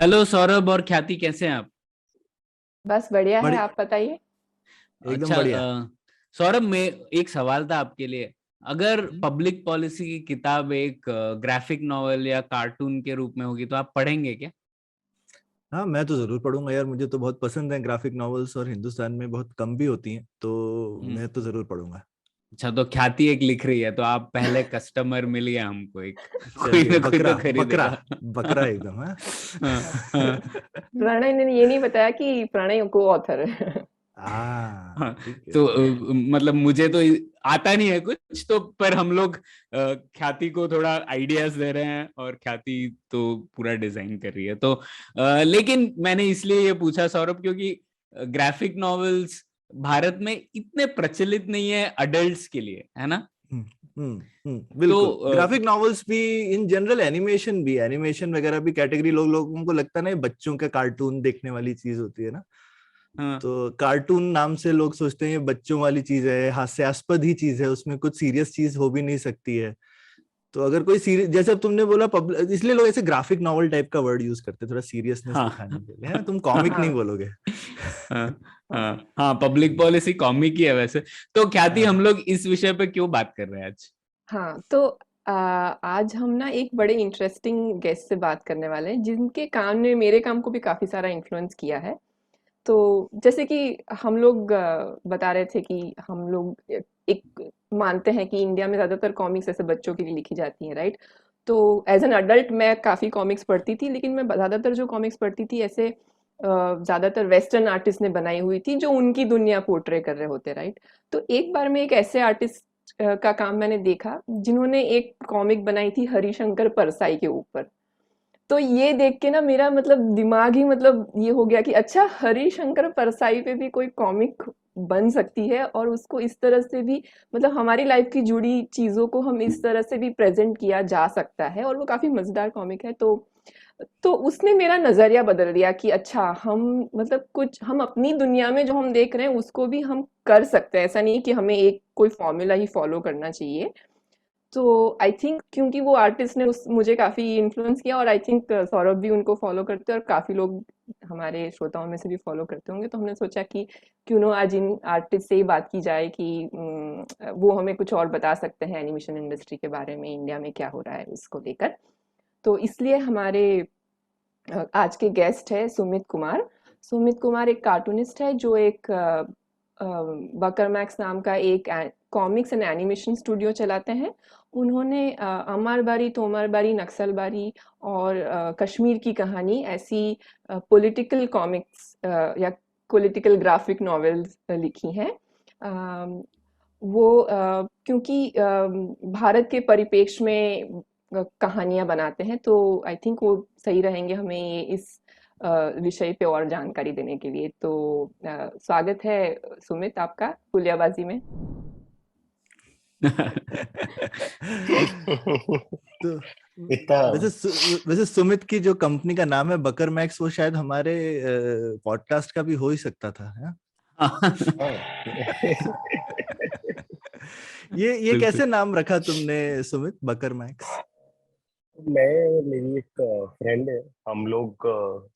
Hello Saurabh और ख्याति, कैसे हैं आप? बस बढ़िया है। बड़ी आप बताइए। एकदम अच्छा। बढ़िया। सौरभ, में एक सवाल था आपके लिए। अगर हम्म। पब्लिक पॉलिसी की किताब एक ग्राफिक नॉवेल या कार्टून के रूप में होगी तो आप पढ़ेंगे क्या? हाँ, मैं तो जरूर पढ़ूंगा यार, मुझे तो बहुत पसंद है ग्राफिक नॉवेल्स, और हिंदुस्तान में बहुत कम भी होती हैं, तो हम्म। मैं तो जरूर पढ़ूंगा। अच्छा, तो ख्याति एक लिख रही है तो आप पहले कस्टमर मिल गया हमको एक। कोई चलिए, ना कोई बकरा तो बकरा खरीदेगा। बकरा एकदम है। हाँ, हाँ, प्रणय ने ये नहीं बताया कि प्रणय को ऑथर है। हाँ, हाँ। ठीक है। तो मतलब मुझे तो आता नहीं है कुछ तो, पर हम लोग ख्याति को थोड़ा आइडियाज दे रहे हैं और ख्याति तो पूरा डिजाइन कर रही है। तो लेकिन मैंने इसलिए ये पूछा सौरभ, क्योंकि ग्राफिक नॉवेल्स भारत में इतने प्रचलित नहीं है अडल्ट्स के लिए, है ना? हम्म तो बिल्कुल, ग्राफिक नॉवेल्स भी, इन जनरल एनिमेशन भी, एनिमेशन वगैरह भी कैटेगरी, लोगों को लगता है ना ये बच्चों का कार्टून देखने वाली चीज होती है ना। हाँ, तो कार्टून नाम से लोग सोचते हैं ये बच्चों वाली चीज है, हास्यास्पद ही चीज है, उसमें कुछ सीरियस चीज हो भी नहीं सकती है। तो अगर कोई सीरियस, जैसे अब तुमने बोला इसलिए लोग ऐसे ग्राफिक नॉवल टाइप का वर्ड यूज करते हैं थोड़ा सीरियसनेस हाँ, दिखाने के लिए, है, तुम कॉमिक नहीं हाँ बोलोगे। हाँ, हाँ, हाँ, पब्लिक पॉलिसी कॉमिक ही है वैसे। तो ख्याति, हम हाँ। लोग इस विषय पे क्यों बात कर रहे हैं आज? हाँ तो आज हम ना एक बड़े इंटरेस्टिंग गेस्ट से बात करने वाले हैं जिनके काम ने मेरे काम को भी काफी सारा इन्फ्लुएंस किया है। तो जैसे कि हम लोग बता रहे थे कि हम लोग एक मानते हैं कि इंडिया में ज्यादातर कॉमिक्स ऐसे बच्चों के लिए लिखी जाती हैं, राइट? तो एज एन अडल्ट मैं काफी कॉमिक्स पढ़ती थी, लेकिन मैं ज्यादातर जो कॉमिक्स पढ़ती थी ऐसे ज्यादातर वेस्टर्न आर्टिस्ट ने बनाई हुई थी जो उनकी दुनिया पोर्ट्रे कर रहे होते, राइट? तो एक बार में एक ऐसे आर्टिस्ट का काम मैंने देखा जिन्होंने एक कॉमिक बनाई थी हरिशंकर परसाई के ऊपर। तो ये देख के ना मेरा मतलब दिमाग ही मतलब ये हो गया कि अच्छा, हरिशंकर परसाई पे भी कोई कॉमिक बन सकती है और उसको इस तरह से भी मतलब हमारी लाइफ की जुड़ी चीजों को हम इस तरह से भी प्रेजेंट किया जा सकता है, और वो काफी मजेदार कॉमिक है। तो उसने मेरा नजरिया बदल दिया कि अच्छा, हम मतलब कुछ हम अपनी दुनिया में जो हम देख रहे हैं उसको भी हम कर सकते हैं। ऐसा नहीं कि हमें एक कोई फॉर्मूला ही फॉलो करना चाहिए। तो आई थिंक क्योंकि वो आर्टिस्ट ने उस मुझे काफ़ी इन्फ्लुएंस किया, और आई थिंक सौरभ भी उनको फॉलो करते हैं और काफ़ी लोग हमारे श्रोताओं में से भी फॉलो करते होंगे। तो हमने सोचा कि क्यों ना आज इन आर्टिस्ट से ही बात की जाए कि वो हमें कुछ और बता सकते हैं एनिमेशन इंडस्ट्री के बारे में, इंडिया में क्या हो रहा है उसको लेकर। तो इसलिए हमारे आज के गेस्ट है सुमित कुमार। सुमित कुमार एक कार्टूनिस्ट है जो एक बकर मैक्स नाम का एक कॉमिक्स एंड एनिमेशन स्टूडियो चलाते हैं। उन्होंने अमरबारी, तोमरबारी, नक्सलबारी और कश्मीर की कहानी ऐसी पॉलिटिकल कॉमिक्स या पॉलिटिकल ग्राफिक नॉवेल्स लिखी हैं। अम, वो क्योंकि भारत के परिप्रेक्ष्य में कहानियां बनाते हैं, तो आई थिंक वो सही रहेंगे हमें ये इस विषय पे और जानकारी देने के लिए। तो स्वागत है सुमित आपका पुलियाबाजी में। तो इतना वैसे सुमित की जो कंपनी का नाम है बकर मैक्स, वो शायद हमारे पॉडकास्ट का भी हो ही सकता था, है? ये बिल्कुल। कैसे नाम रखा तुमने सुमित, बकर मैक्स? मैं मेरी एक फ्रेंड है। हम लोग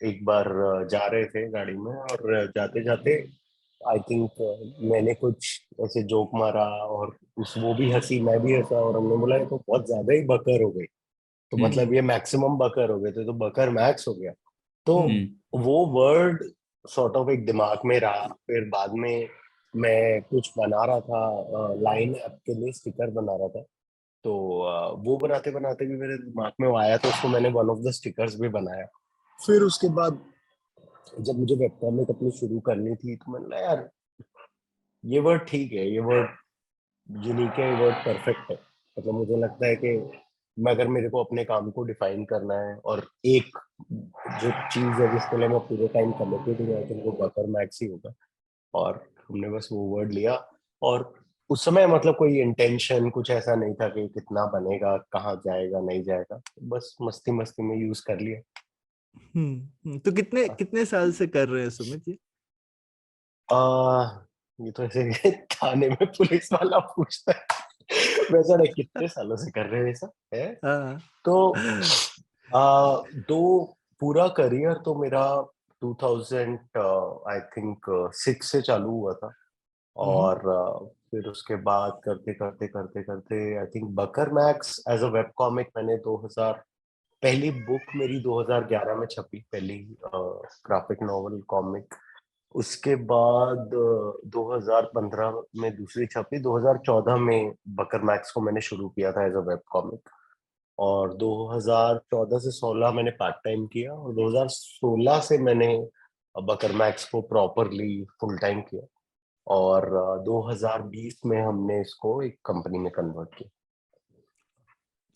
एक बार जा रहे थे गाड़ी में, और जाते जाते आई थिंक मैंने कुछ ऐसे जोक मारा, और उस वो भी हंसी, मैं भी हंसा, और हमने बोला ये तो बहुत ज्यादा ही बकर हो गई। तो हम्म, मतलब ये मैक्सिमम बकर हो गए थे, तो बकर मैक्स हो गया। तो हम्म वो वर्ड सॉर्ट ऑफ एक दिमाग में रहा। फिर बाद में मैं कुछ बना रहा था, लाइन ऐप के लिए स्टिकर बना रहा था। तो वो बनाते बनाते भी मेरे दिमाग में वो आया, तो उसको मैंने वन ऑफ द स्टिकर्स भी बनाया। फिर उसके बाद जब मुझे वेब कॉमिक अपनी शुरू करनी थी, तो मैंने कहा यार ये वर्ड ठीक है, ये वर्ड यूनिक है, ये वर्ड परफेक्ट है। मतलब मुझे लगता है कि मैं, अगर मेरे को अपने काम को डिफाइन करना है और एक जो चीज है जिसके लिए मैं पूरे टाइम कमिटेड हूँ, तो वो बकर मैक्स ही होगा। और हमने बस वो वर्ड लिया, और उस समय मतलब कोई इंटेंशन कुछ ऐसा नहीं था कि कितना बनेगा, कहाँ जाएगा, नहीं जाएगा, बस मस्ती मस्ती में यूज कर लिया। तो कितने कितने साल से कर रहे हैं सुमित ये? आ, ये तो ऐसे थाने में पुलिस वाला पूछता है। वैसा नहीं, कितने सालों से कर रहे हैं ऐसा है। हाँ। तो दो पूरा करियर तो मेरा 2000 आई थिंक 6 से चालू हुआ था। और फिर उसके बाद करते करते करते करते I think Bakarmax as a web comic मैंने 2000, पहली बुक मेरी 2011 में छपी, पहली ग्राफिक नॉवल कॉमिक। उसके बाद 2015 में दूसरी छपी, 2014 में बकर मैक्स को मैंने शुरू किया था एज अ वेब कॉमिक। और 2014 से 16 मैंने पार्ट टाइम किया, और 2016 से मैंने बकर मैक्स को प्रॉपरली फुल टाइम किया। और 2020 में हमने इसको एक कंपनी में कन्वर्ट किया।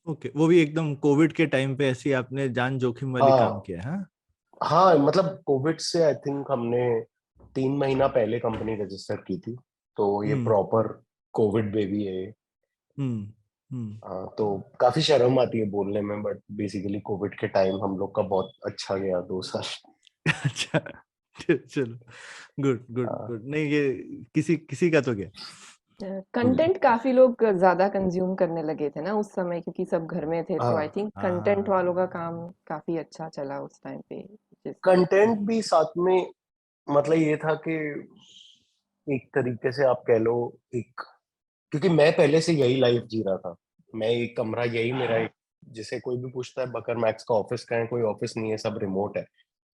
ओके, वो भी एकदम कोविड के टाइम पे ऐसी आपने जान जोखिम वाली काम हाँ किया है? हाँ, मतलब कोविड से आई थिंक हमने 3 महीना पहले कंपनी रजिस्टर की थी, तो ये प्रॉपर कोविड बेबी है ये। तो काफी शर्म आती है बोलने में, बट बेसिकली कोविड के टाइम हम लोग का बहुत अच्छा गया 2 साल। अच्छा, चलो, गुड गुड हाँ। गुड। नहीं, ये किसी किसी का तो गया। कंटेंट काफी लोग ज्यादा कंज्यूम करने लगे थे ना उस समय, क्योंकि सब घर में थे, तो आई हाँ, थिंक कंटेंट वालों का काम काफी अच्छा चला उस टाइम पे। कंटेंट भी साथ में, मतलब ये था कि एक तरीके से आप कह लो, एक, क्योंकि मैं पहले से यही लाइफ जी रहा था। मैं एक कमरा, यही मेरा एक, जिसे कोई भी पूछता है बकर मैक्स का ऑफिस कहाँ है, कोई ऑफिस नहीं है, सब रिमोट है।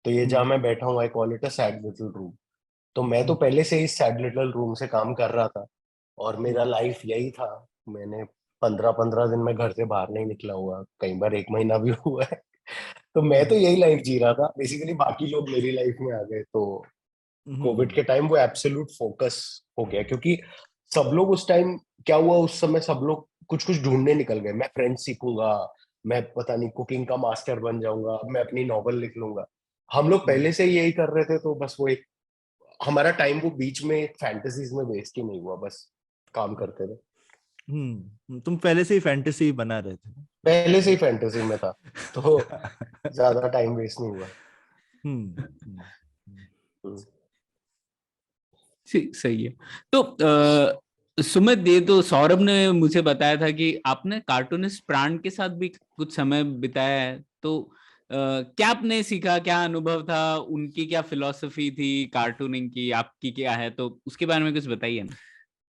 तो ये जहाँ मैं बैठा हूँ, I call it a sad little room. तो मैं तो पहले से ही सैड लिटिल रूम से काम कर रहा था, और मेरा लाइफ यही था। मैंने 15-15 दिन में घर से बाहर नहीं निकला हुआ, कई बार 1 महीना भी हुआ है। तो मैं तो यही लाइफ जी रहा था बेसिकली, बाकी लोग मेरी लाइफ में आ गए। तो कोविड के टाइम वो एब्सोल्यूट फोकस हो गया, क्योंकि सब लोग उस टाइम, क्या हुआ उस समय, सब लोग कुछ कुछ ढूंढने निकल गए। मैं फ्रेंच सीखूंगा, मैं पता नहीं कुकिंग का मास्टर बन जाऊंगा, मैं अपनी नॉवल लिख लूंगा। हम लोग पहले से ही यही कर रहे थे, तो बस वो एक, हमारा टाइम वो बीच में फैंटेसीज में वेस्ट ही नहीं हुआ, बस काम करते थे। तुम पहले से ही फैंटेसी बना रहे थे। पहले से ही फैंटेसी में था, तो ज्यादा टाइम वेस्ट नहीं हुआ। सही है। तो सुमित, ये तो सौरभ ने मुझे बताया था कि आपने कार्टूनिस्ट प्राण के साथ भी कुछ समय बिताया है, तो क्या आपने सीखा, क्या अनुभव था, उनकी क्या फिलॉसफी थी कार्टूनिंग की, आपकी क्या है, तो उसके बारे में कुछ बताइए ना।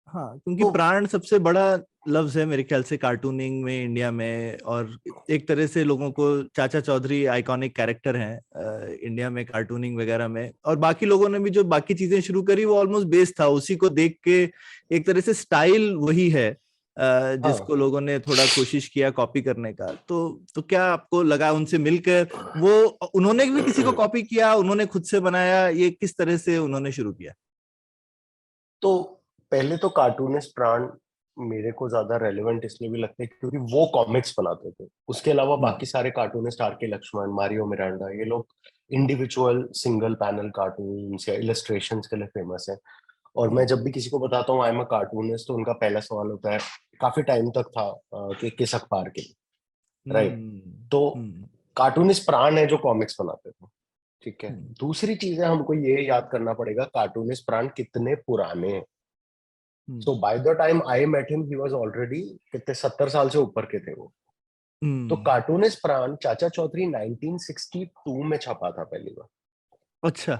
हाँ, क्योंकि प्राण सबसे बड़ा लफ्ज है मेरे ख्याल से कार्टूनिंग में इंडिया में, और एक तरह से लोगों को चाचा चौधरी आइकॉनिक कैरेक्टर हैं इंडिया में कार्टूनिंग वगैरह में। और बाकी लोगों ने भी जो बाकी चीजें शुरू करी वो ऑलमोस्ट बेस्ड था उसी को देख के। एक तरह से स्टाइल वही है जिसको लोगों ने थोड़ा कोशिश किया कॉपी करने का। तो क्या आपको लगा उनसे मिलकर, वो उन्होंने भी किसी को कॉपी किया, उन्होंने खुद से बनाया, ये किस तरह से उन्होंने शुरू किया? तो पहले तो कार्टूनिस्ट प्राण मेरे को ज्यादा रेलेवेंट इसलिए भी लगते हैं क्योंकि वो कॉमिक्स बनाते थे। उसके अलावा बाकी सारे कार्टूनिस्ट, आर के लक्ष्मण, मारियो मिरांडा, ये लोग इंडिविजुअल सिंगल पैनल कार्टून्स या इलस्ट्रेशंस के लिए फेमस है। और मैं जब भी किसी को बताता हूँ आई एम अ कार्टूनिस्ट, तो उनका पहला सवाल होता है, काफी टाइम तक था कि किस अखबार के, राइट? तो कार्टूनिस्ट प्राण है जो कॉमिक्स बनाते थे, ठीक है। दूसरी चीज है, हमको ये याद करना पड़ेगा कार्टूनिस्ट प्राण कितने पुराने हैं। So by the time I met him he was already कितने 70 साल से ऊपर के थे वो। तो कार्टूनिस्ट प्राण चाचा चौधरी 1962 में छपा था पहली बार। अच्छा।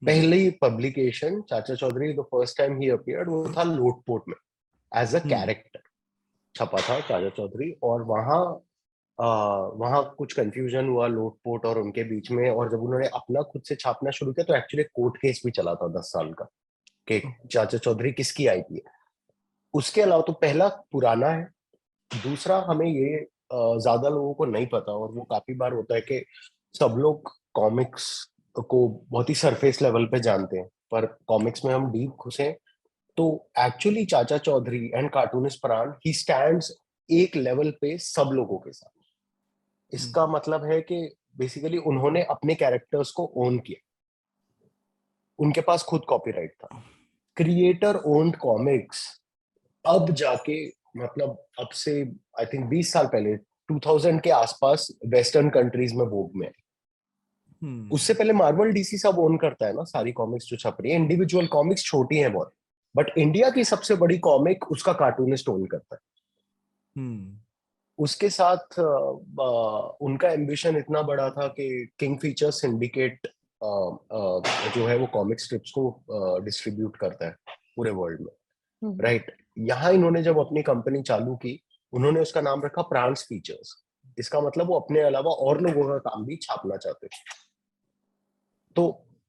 पहली publication Chacha Chaudhary, the first time ही अपीयर्ड, वो था लोटपोट में एज अ कैरेक्टर छपा था चाचा चौधरी। और वहां कुछ कंफ्यूजन हुआ लोटपोट और उनके बीच में, और जब उन्होंने अपना खुद से छापना शुरू किया तो एक्चुअली कोर्ट केस भी चला था 10 साल का कि चाचा चौधरी किसकी आईपी है। उसके अलावा तो पहला पुराना है। दूसरा, हमें ये ज्यादा लोगों को नहीं पता, और वो काफी बार होता है कि सब लोग कॉमिक्स को बहुत ही सरफेस लेवल पे जानते हैं, पर कॉमिक्स में हम डीप घुसे तो एक्चुअली चाचा चौधरी एंड कार्टूनिस्ट प्राण ही स्टैंड्स एक लेवल पे सब लोगों के साथ। इसका मतलब है कि बेसिकली उन्होंने अपने कैरेक्टर्स को ओन किया, उनके पास खुद कॉपीराइट था। क्रिएटर ओन्ड कॉमिक्स अब जाके, मतलब अब से आई थिंक 20 साल पहले, 2000 के आसपास वेस्टर्न कंट्रीज में वोग में। उससे पहले मार्वल डीसी सब ओन करता है ना सारी कॉमिक्स जो छप रही है। इंडिविजुअल कॉमिक्स छोटी हैं बहुत, बट इंडिया की सबसे बड़ी कॉमिक उसका कार्टूनिस्ट ओन करता है। उसके साथ उनका एम्बिशन इतना बड़ा था कि किंग फीचर सिंडिकेट जो है वो कॉमिक स्ट्रिप्स को डिस्ट्रीब्यूट करता है पूरे वर्ल्ड में, राइट। यहाँ इन्होंने जब अपनी कंपनी चालू की, उन्होंने उसका नाम रखा प्रांस फीचर्स। इसका मतलब वो अपने अलावा और लोगों का काम भी छापना चाहते थे। तो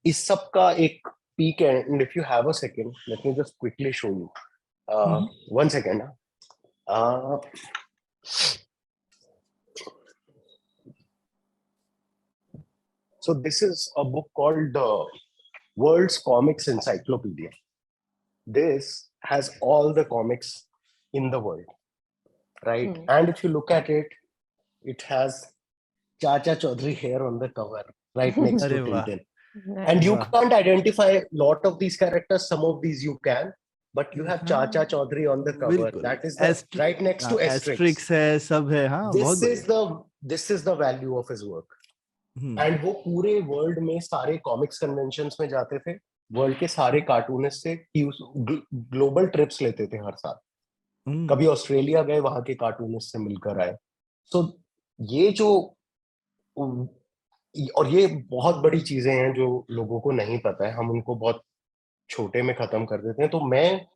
इस सब का एक पीक है, and if you have a second let me just quickly show you, one second. So this is a book called World's Comics Encyclopedia. This has all the comics in the world, right? And if you look at it, it has Chacha Chaudhary here on the cover, right next to अरे वाह, Tintin. Nice. And you वाह। can't identify a lot of these characters. Some of these you can, but you have Chacha Chaudhary on the cover. बिल्कुल, That is the right next to Asterix. Asterix है, सब है, हाँ, बहुत This is the value of his work. बढ़िया। And वो पूरे world में सारे कॉमिक्स कन्वेंशंस में जाते थे, वर्ल्ड के सारे कार्टूनिस्ट से ग्लोबल ट्रिप्स लेते थे हर साल। कभी ऑस्ट्रेलिया गए, वहां के कार्टूनिस्ट से मिलकर आए। सो ये जो, और ये बहुत बड़ी चीजें हैं जो लोगों को नहीं पता है, हम उनको बहुत छोटे में खत्म कर देते हैं। तो मैं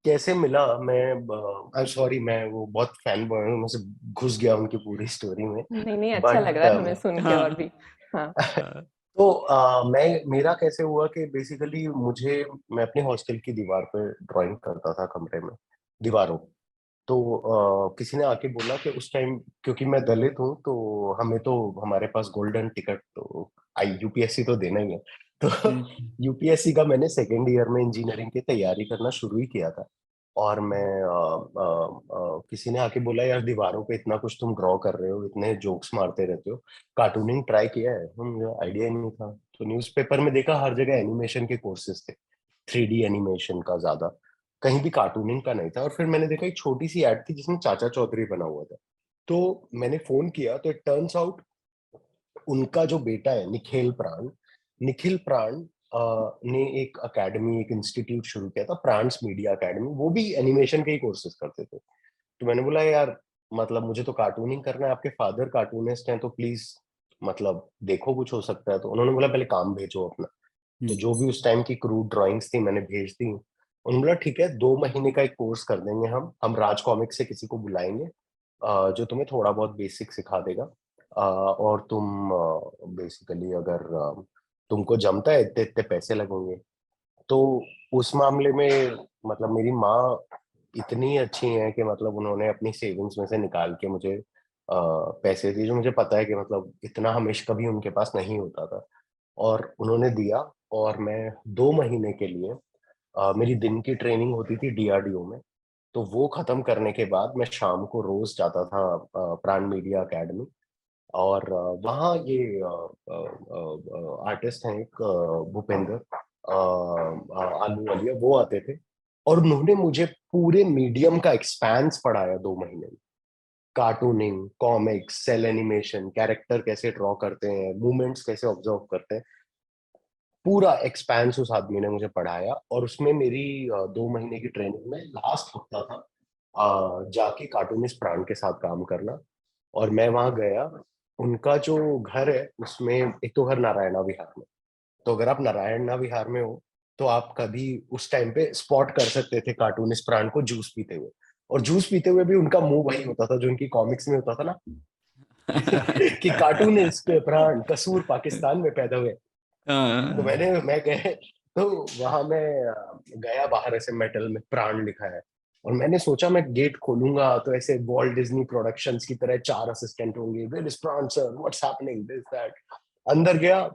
कैसे मिला, मैं सॉरी, मैं वो बहुत फैन बॉय हूँ, मैं से घुस गया उनकी पूरी स्टोरी में। नहीं अच्छा लग रहा है हमें सुन के और भी। हाँ तो मेरा कैसे हुआ कि बेसिकली मैं अपने हॉस्टल की दीवार पे ड्राइंग करता था कमरे में, दीवारों। तो किसी ने आके बोला कि उस टाइम, क्योंकि मैं दलित हूँ, तो हमारे पास गोल्डन टिकट, तो यूपीएससी तो देना ही है। तो यूपीएससी का मैंने सेकेंड ईयर में इंजीनियरिंग की तैयारी करना शुरू ही किया था। और मैं किसी ने आके बोला, यार दीवारों पे इतना कुछ तुम ड्रॉ कर रहे हो, इतने जोक्स मारते रहते हो, कार्टूनिंग ट्राई किया है? मुझे आइडिया ही नहीं था। तो न्यूज़पेपर में देखा हर जगह एनिमेशन के कोर्सेज थे, 3D एनिमेशन का ज्यादा, कहीं भी कार्टूनिंग का नहीं था। और फिर मैंने देखा एक छोटी सी एड थी जिसमें चाचा चौधरी बना हुआ था। तो मैंने फोन किया, तो इट टर्न्स आउट उनका जो बेटा है निखिल प्राण ने एक एकेडमी, एक इंस्टीट्यूट शुरू किया था, प्रांस मीडिया एकेडमी। वो भी एनिमेशन के ही कोर्सेज करते थे। तो मैंने बोला, यार मतलब मुझे तो कार्टूनिंग करना है, आपके फादर कार्टूनिस्ट हैं, तो प्लीज मतलब देखो कुछ हो सकता है। तो उन्होंने बोला, पहले काम भेजो अपना। तो जो भी उस टाइम की क्रूड ड्राइंग्स थी मैंने भेज दी। उन्होंने बोला, ठीक है, 2 महीने का एक कोर्स कर देंगे हम राज कॉमिक्स से किसी को बुलाएंगे जो तुम्हें थोड़ा बहुत बेसिक सिखा देगा। और तुम बेसिकली अगर तुमको जमता है, इतने इतने पैसे लगेंगे। तो उस मामले में मतलब मेरी माँ इतनी अच्छी है कि मतलब उन्होंने अपनी सेविंग्स में से निकाल के मुझे पैसे दिए, जो मुझे पता है कि मतलब इतना हमेशा कभी उनके पास नहीं होता था, और उन्होंने दिया। और मैं 2 महीने के लिए मेरी दिन की ट्रेनिंग होती थी डीआरडीओ में। तो वो खत्म करने के बाद मैं शाम को रोज जाता था प्राण मीडिया एकेडमी। और वहाँ ये आर्टिस्ट हैं एक भूपेंद्र आलूवालिया, वो आते थे। और उन्होंने मुझे पूरे मीडियम का एक्सपेंस पढ़ाया 2 महीने में। Cartooning, comics, cel animation, character कैसे ड्रॉ करते हैं, मूवमेंट्स कैसे ऑब्जर्व करते हैं, पूरा एक्सपेंस उस आदमी ने मुझे पढ़ाया। और उसमें मेरी 2 महीने की ट्रेनिंग में लास्ट हफ्ता था जाके कार्टूनिस्ट प्राण के साथ काम करना। और मैं वहां गया, उनका जो घर है उसमें, एक तो घर नारायणा विहार में। तो अगर आप नारायणा विहार में हो तो आप कभी उस टाइम पे स्पॉट कर सकते थे कार्टूनिस्ट प्राण को जूस पीते हुए। और जूस पीते हुए भी उनका मुंह वही होता था जो उनकी कॉमिक्स में होता था ना कि कार्टूनिस्ट प्राण कसूर पाकिस्तान में पैदा हुए। तो मैं गए, तो वहां मैं गया, बाहर ऐसे मेटल में प्राण लिखा है। और मैंने सोचा मैं गेट खोलूंगा तो ऐसे वॉल्ट डिज्नी प्रोडक्शंस की तरह 4 असिस्टेंट होंगे, वेयर इज प्राण sir, what's happening, this that. अंदर गया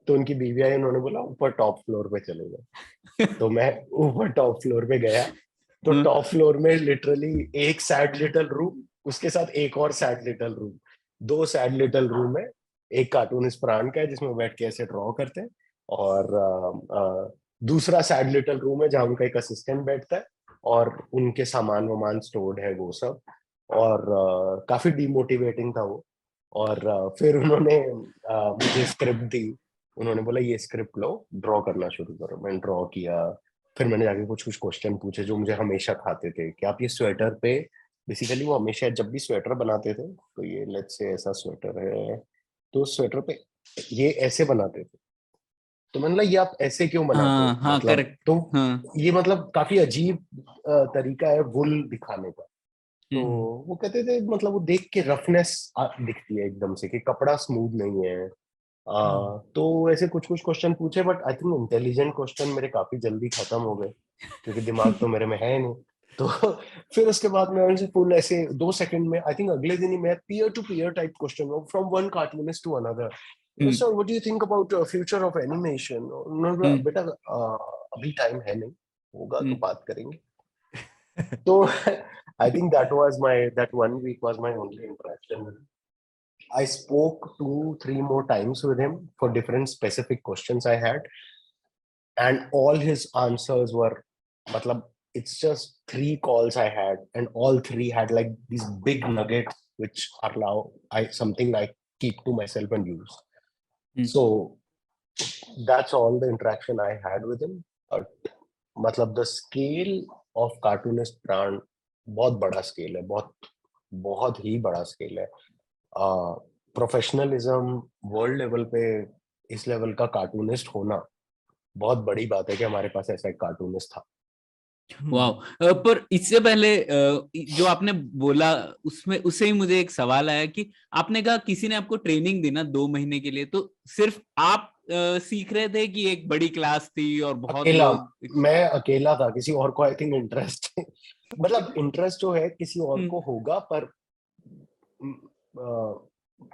तो उनकी बीवी आई, उन्होंने बोला ऊपर टॉप फ्लोर पे चले गए। तो मैं ऊपर टॉप फ्लोर पे गया। तो टॉप फ्लोर में लिटरली एक सैड लिटिल रूम, उसके साथ एक और sad little room, 2 sad little room है। एक कार्टूनिस्ट प्राण का है जिसमें बैठ के ऐसे ड्रॉ करते हैं, और दूसरा सैड लिटिल रूम है जहाँ उनका एक असिस्टेंट बैठता है और उनके सामान वामान स्टोर्ड है वो सब। और काफी डिमोटिवेटिंग था वो। और फिर उन्होंने मुझे स्क्रिप्ट दी। उन्होंने बोला, ये स्क्रिप्ट लो, ड्रॉ करना शुरू करो। मैंने ड्रॉ किया। फिर मैंने जाके कुछ कुछ क्वेश्चन पूछे जो मुझे हमेशा खाते थे कि आप ये स्वेटर पे बेसिकली वो हमेशा जब भी स्वेटर बनाते थे, तो ये लेट्स से ऐसा स्वेटर है, तो स्वेटर पे ये ऐसे बनाते थे। तो मैंने बोला ये आप ऐसे क्यों बनाते हो, हाँ हाँ, मतलब करेक्ट। तो हाँ। ये मतलब काफी अजीब तरीका है वुल दिखाने का। तो वो कहते थे मतलब वो देख के रफनेस दिखती है एकदम से कि कपड़ा स्मूथ नहीं है। तो ऐसे कुछ कुछ क्वेश्चन पूछे, but I think intelligent question मेरे काफी जल्दी खत्म हो गए, क्योंकि दिमाग तो मेरे में है नहीं। तो फिर उसके बाद मैं उनसे फुल ऐसे 2 सेकंड में, आई थिंक अगले दिन ही मैं peer to peer type question from one cartoonist to another, sir what do you think about future of animation. बेटा अभी टाइम है नहीं, होगा तो बात करेंगे। तो I think that 1 week was my only interaction. I spoke 2-3 more times with him for different specific questions I had, and all his answers were, matlab, it's just 3 calls I had, and all 3 had like these big nuggets, which are now something I keep to myself and use. So that's all the interaction I had with him. But मतलब the scale of cartoonist Pran बहुत बड़ा scale है, बहुत बहुत ही बड़ा scale है। Professionalism world level पे इस लेवल का कार्टूनिस्ट होना बहुत बड़ी बात है कि हमारे पास ऐसा एक कार्टूनिस्ट था। वाह। पर इससे पहले जो आपने बोला उसमें उससे ही मुझे एक सवाल आया कि आपने कहा किसी ने आपको ट्रेनिंग दी ना 2 महीने के लिए, तो सिर्फ आप सीख रहे थे कि एक बड़ी क्लास थी और बहुत अकेला, लोग? मैं अकेला था, किसी और को आई थिंक इंटरेस्ट मतलब इंटरेस्ट जो है किसी और को होगा, पर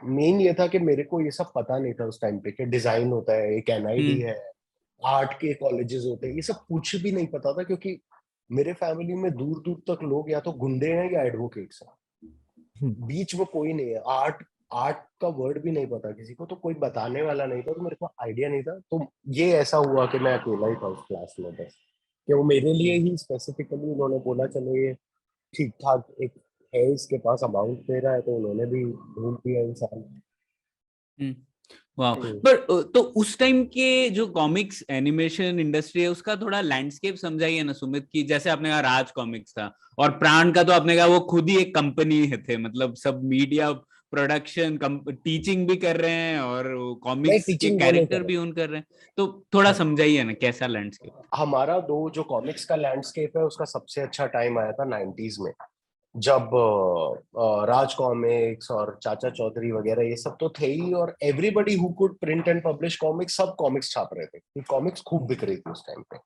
मेन ये था कि मेरे को ये सब पता नहीं था उस टाइम पे कि डिजाइन होता है, एक एनआईडी है, आर्ट के कॉलेजेस होते हैं, ये सब कुछ भी नहीं पता था, क्योंकि मेरे फैमिली में दूर दूर तक लोग या तो गुंडे हैं या एडवोकेट्स हैं, बीच में कोई नहीं है। आर्ट आर्ट का वर्ड भी नहीं पता किसी को, तो कोई बताने वाला नहीं था, तो मेरे को आइडिया नहीं था। तो ये ऐसा हुआ कि मैं अकेला ही था उस क्लास में, बस कि वो मेरे लिए ही स्पेसिफिकली उन्होंने बोला चलो ये ठीक ठाक एक है, इसके पास अमाउंट दे रहा है, तो उन्होंने भी ढूंढ दिया इंसान। वाह। पर तो उस टाइम के जो कॉमिक्स एनिमेशन इंडस्ट्री है उसका थोड़ा लैंडस्केप समझाइए ना सुमित, की जैसे आपने कहा राज कॉमिक्स था और प्राण का तो आपने कहा वो खुद ही एक कंपनी थे, मतलब सब मीडिया प्रोडक्शन टीचिंग भी कर रहे हैं और कॉमिक्स के टीचिंग वो नहीं कर कैरेक्टर भी रहा। ओन कर रहे हैं, तो थोड़ा समझाइए ना कैसा लैंडस्केप। हमारा जो कॉमिक्स का लैंडस्केप है उसका सबसे अच्छा टाइम आया था 90s में, जब राज कॉमिक्स और चाचा चौधरी वगैरह ये सब तो थे ही, और everybody who could print and publish comics सब कॉमिक्स छाप रहे थे, कॉमिक्स खूब बिक रही थी उस टाइम पे।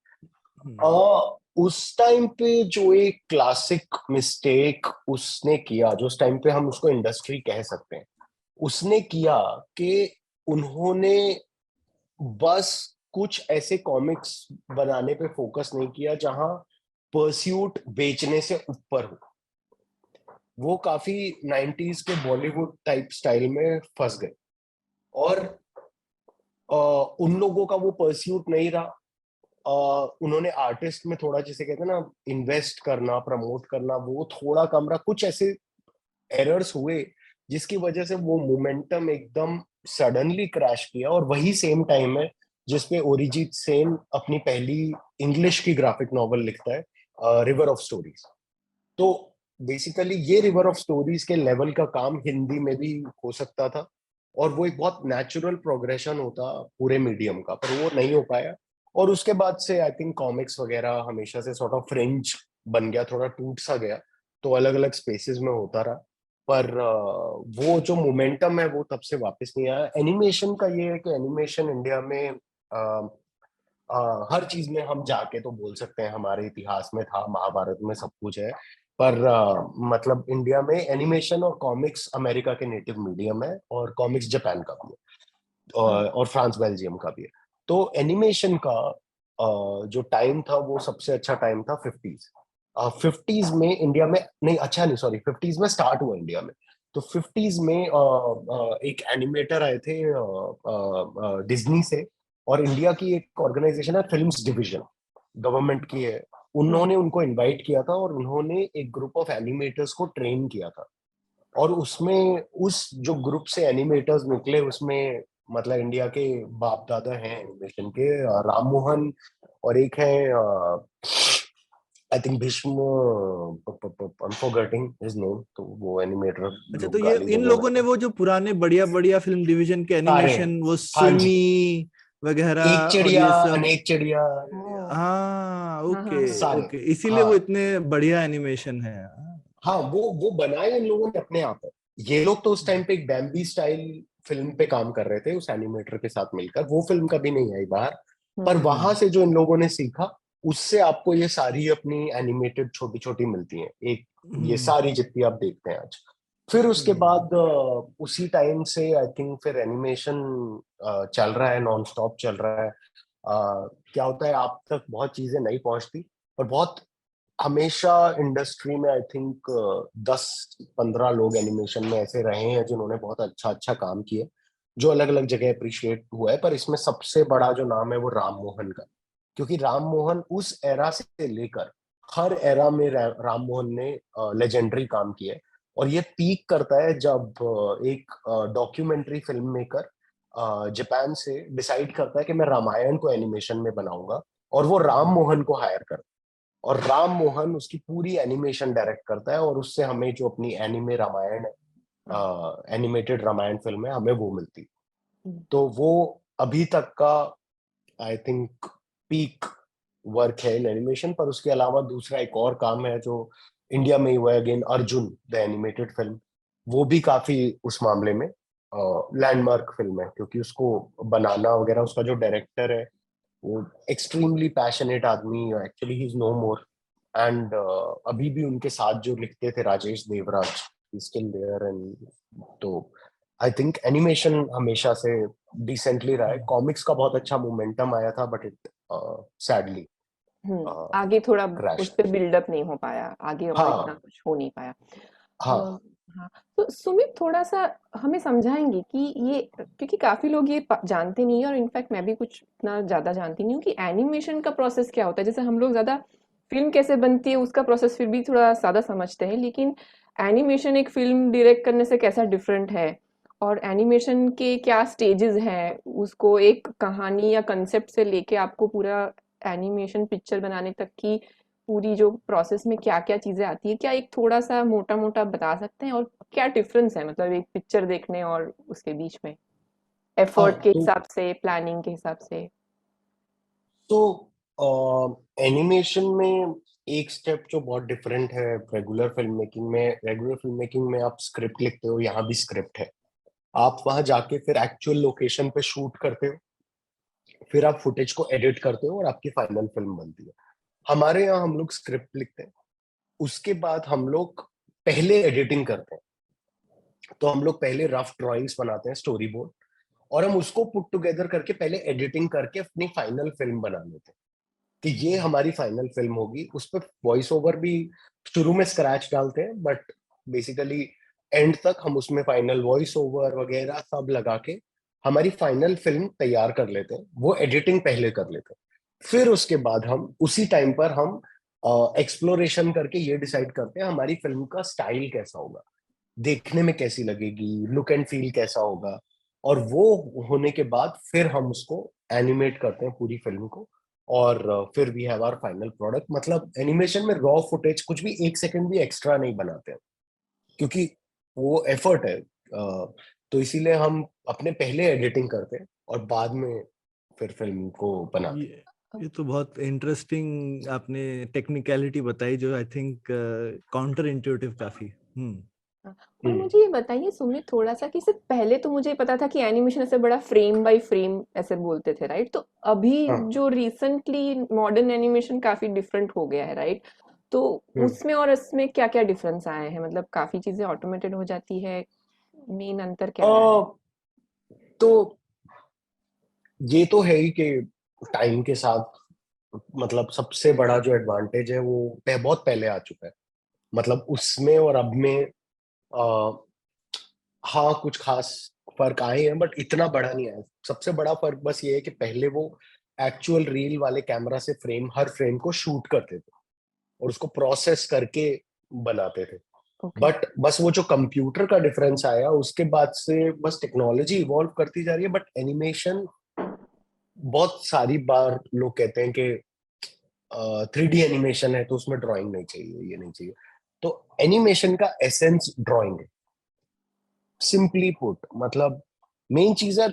उस टाइम पे जो एक क्लासिक मिस्टेक उसने किया, जो उस टाइम पे हम उसको इंडस्ट्री कह सकते हैं, उसने किया कि उन्होंने बस कुछ ऐसे कॉमिक्स बनाने पे फोकस नहीं किया जहां परस्यूट बेचने से ऊपर हो। वो काफी 90s के बॉलीवुड टाइप स्टाइल में फंस गए, और उन लोगों का वो परस्यूट नहीं रहा। उन्होंने आर्टिस्ट में थोड़ा, जिसे कहते हैं ना, इन्वेस्ट करना, प्रमोट करना, वो थोड़ा कम रहा। कुछ ऐसे एरर्स हुए जिसकी वजह से वो मोमेंटम एकदम सडनली क्रैश किया, और वही सेम टाइम है जिसपे अरिजीत सेन अपनी पहली इंग्लिश की ग्राफिक नॉवल लिखता है, रिवर ऑफ स्टोरीज। तो बेसिकली ये रिवर ऑफ स्टोरीज के लेवल का काम हिंदी में भी हो सकता था, और वो एक बहुत नेचुरल प्रोग्रेशन होता पूरे मीडियम का, पर वो नहीं हो पाया। और उसके बाद से आई थिंक कॉमिक्स वगैरह हमेशा से सॉर्ट ऑफ फ्रिंज बन गया, थोड़ा टूट सा गया, तो अलग अलग स्पेसेस में होता रहा, पर वो जो मोमेंटम है वो तब से वापस नहीं आया। एनिमेशन का ये है कि एनिमेशन इंडिया में हर चीज में हम जाके तो बोल सकते हैं हमारे इतिहास में था, महाभारत में सब कुछ है, पर मतलब इंडिया में एनिमेशन और कॉमिक्स अमेरिका के नेटिव मीडियम है, और कॉमिक्स जापान का भी है, और फ्रांस बेल्जियम का भी है। तो एनिमेशन का जो टाइम था वो सबसे अच्छा टाइम था 50s। 50s में इंडिया में नहीं, अच्छा नहीं सॉरी, 50s में स्टार्ट हुआ इंडिया में। तो 50s में एक एनिमेटर आए थे डिज्नी से, और इंडिया की एक ऑर्गेनाइजेशन है फिल्म्स डिवीजन, गवर्नमेंट की है, उन्होंने उनको इनवाइट किया था, और उन्होंने एक ग्रुप ऑफ एनिमेटर्स को ट्रेन किया था। और उसमें उस जो ग्रुप से एनिमेटर्स निकले, उसमें मतलब इंडिया के बाप दादा हैं एनिमेशन के, राम मोहन, और एक है I think Bhishma, I'm forgetting his name, तो वो एनिमेटर अच्छा, तो लोग ये गाली इन देंगे लोगों मेरे ने को। वो जो पुराने बढ़िया बढ़िया फिल्म डिवीजन के सारे, एनिमेशन, वो हाँ जी, सुमी एक वगैरह और चिड़िया, ये सब। अनेक चिड़िया, ओह! हाँ, हाँ, हाँ, ओके हाँ। सारे, ओके, इसीलिए वो हाँ इतने बढ़िया एनिमेशन है। हाँ, वो बनाए इन लोगों ने अपने आप है। ये लोग तो उस टाइम पे एक बैम्बी स्टाइल फिल्म पे काम कर रहे थे उस एनिमेटर के साथ मिलकर, वो फिल्म कभी नहीं आई बाहर, पर वहां हम्म से जो इन लोगों ने सीखा उससे आपको ये सारी अपनी एनिमेटेड छोटी छोटी मिलती हैं, एक ये हम्म सारी जितनी आप देखते हैं आज। फिर उसके बाद उसी टाइम से आई थिंक फिर एनिमेशन चल रहा है, नॉन स्टॉप चल रहा है। क्या होता है, आप तक बहुत चीजें नहीं पहुंचती, पर बहुत हमेशा इंडस्ट्री में आई थिंक 10-15 लोग एनिमेशन में ऐसे रहे हैं जिन्होंने बहुत अच्छा अच्छा काम किया, जो अलग अलग जगह अप्रिशिएट हुआ है। पर इसमें सबसे बड़ा जो नाम है वो राम मोहन का, क्योंकि राम मोहन उस एरा से लेकर हर एरा में राम मोहन ने लेजेंडरी काम किया है। और ये पीक करता है जब एक डॉक्यूमेंट्री फिल्म मेकर जापान से डिसाइड करता है कि मैं रामायण को एनिमेशन में बनाऊंगा, और वो राम मोहन को हायर करता है, और राम मोहन उसकी पूरी एनिमेशन डायरेक्ट करता है, और उससे हमें जो अपनी anime Ramayana animated Ramayana film है हमें वो मिलती है। हुँ। तो वो अभी तक का आई थिंक पीक वर्क है इन एनिमेशन पर। उसके अलावा दूसरा एक और काम है जो इंडिया में ही हुआ है, again Arjun the animated film, वो भी काफी उस मामले में लैंडमार्क फिल्म है, क्योंकि उसको बनाना वगैरह उसका जो डायरेक्टर है वो एक्सट्रीमली पैशनेट आदमी, actually he is no more, and अभी भी उनके साथ जो लिखते थे Rajesh Devraj, still there. And तो आई थिंक एनिमेशन हमेशा से डिसेंटली रहा है। कॉमिक्स का बहुत अच्छा मोमेंटम आया था, बट इट सैडली आगे थोड़ा उस क्रैश। पे बिल्डअप नहीं हो पाया, आगे और इतना हाँ कुछ हो नहीं पाया। हाँ हाँ, तो सुमित थोड़ा-सा हमें समझाएँगे कि ये, क्योंकि काफ़ी लोग ये जानते नहीं है और इनफैक्ट मैं भी कुछ इतना ज़्यादा जानती नहीं हूँ कि एनिमेशन का प्रोसेस क्या होता है? जैसे हम लोग ज़्यादा फ़िल्म कैसे बनती है उसका प्रोसेस फिर भी थोड़ा ज़्यादा समझते हैं, लेकिन एनिमेशन एक फ़िल्म डायरेक्ट करने से कैसा डिफरेंट है? और एनिमेशन के क्या स्टेजेज़ हैं? उसको एक कहानी या कांसेप्ट से लेके आपको पूरा एनिमेशन पिक्चर बनाने तक की पूरी जो प्रोसेस में क्या-क्या चीज़ें आती हैं? क्या एक थोड़ा-सा मोटा-मोटा बता सकते हैं? और क्या डिफरेंस है मतलब एक पिक्चर देखने और उसके बीच में? हाँ, एफर्ट के हिसाब से, प्लानिंग के हिसाब से? तो एनिमेशन में एक स्टेप जो बहुत डिफरेंट है रेगुलर फिल्म मेकिंग में। रेगुलर फिल्म मेकिंग में आप स्क्रिप्ट लिखते हो, यहाँ भी स्क्रिप्ट है, आप वहां जाके फिर एक्चुअल लोकेशन पे शूट करते हो, फिर आप फुटेज को एडिट करते हो और आपकी फाइनल फिल्म बनती है। हमारे यहाँ हम लोग स्क्रिप्ट लिखते हैं, उसके बाद हम लोग पहले एडिटिंग करते हैं। तो हम लोग पहले रफ ड्राइंग्स बनाते हैं, स्टोरी बोर्ड, और हम उसको पुट टुगेदर करके पहले एडिटिंग करके अपनी फाइनल फिल्म बना लेते हैं कि ये हमारी फाइनल फिल्म होगी। उस पर वॉइस ओवर भी शुरू में स्क्रैच डालते हैं, बट बेसिकली एंड तक हम उसमें फाइनल वॉइस ओवर वगैरह सब लगा के हमारी फाइनल फिल्म तैयार कर लेते हैं। वो एडिटिंग पहले कर लेते हैं, फिर उसके बाद हम उसी टाइम पर हम एक्सप्लोरेशन करके ये डिसाइड करते हैं हमारी फिल्म का स्टाइल कैसा होगा, देखने में कैसी लगेगी, लुक एंड फील कैसा होगा। और वो होने के बाद फिर हम उसको एनिमेट करते हैं पूरी फिल्म को, और फिर we have our final product. मतलब एनिमेशन में रॉ फुटेज कुछ भी एक सेकंड भी एक्स्ट्रा नहीं बनाते हैं, क्योंकि वो एफर्ट है। तो इसीलिए हम अपने पहले एडिटिंग करते हैं और बाद में फिर फिल्म को बनाते हैं। ये ये तो बहुत इंटरेस्टिंग आपने टेक्निकलिटी बताई, जो आई थिंक काउंटर इंट्यूटिव काफी। हाँ, और हम्म मुझे ये बताइए सुमित थोड़ा-सा कि सिर्फ पहले तो मुझे पता था कि एनिमेशन ऐसे बड़ा फ्रेम बाय फ्रेम ऐसे बोलते थे, राइट? तो अभी हाँ जो रिसेंटली मॉडर्न एनिमेशन काफ़ी डिफरेंट हो गया है, राइट? तो हम्म उसमें और इसमें क्या-क्या डिफरेंस आए हैं? मतलब काफ़ी चीज़ें ऑटोमेटेड हो जाती है, मेन अंतर क्या आया है? तो ये तो है ही कि टाइम के साथ, मतलब सबसे बड़ा जो एडवांटेज है वो बहुत पहले आ चुका है। मतलब उसमें और अब में आ, हाँ कुछ खास फर्क आए हैं, बट इतना बड़ा नहीं आया। सबसे बड़ा फर्क बस ये है कि पहले वो एक्चुअल रील वाले कैमरा से हर फ्रेम को शूट करते थे और उसको प्रोसेस करके बनाते थे। ओके। बट बस वो जो कंप्यूटर का डिफरेंस आया उसके बाद से बस टेक्नोलॉजी इवॉल्व करती जा रही है, बट एनिमेशन बहुत सारी बार लोग कहते हैं कि 3D एनिमेशन है तो उसमें ड्राइंग नहीं चाहिए, ये नहीं चाहिए। तो एनिमेशन का एसेंस ड्राइंग है, सिंपली पुट। मतलब मेन चीज है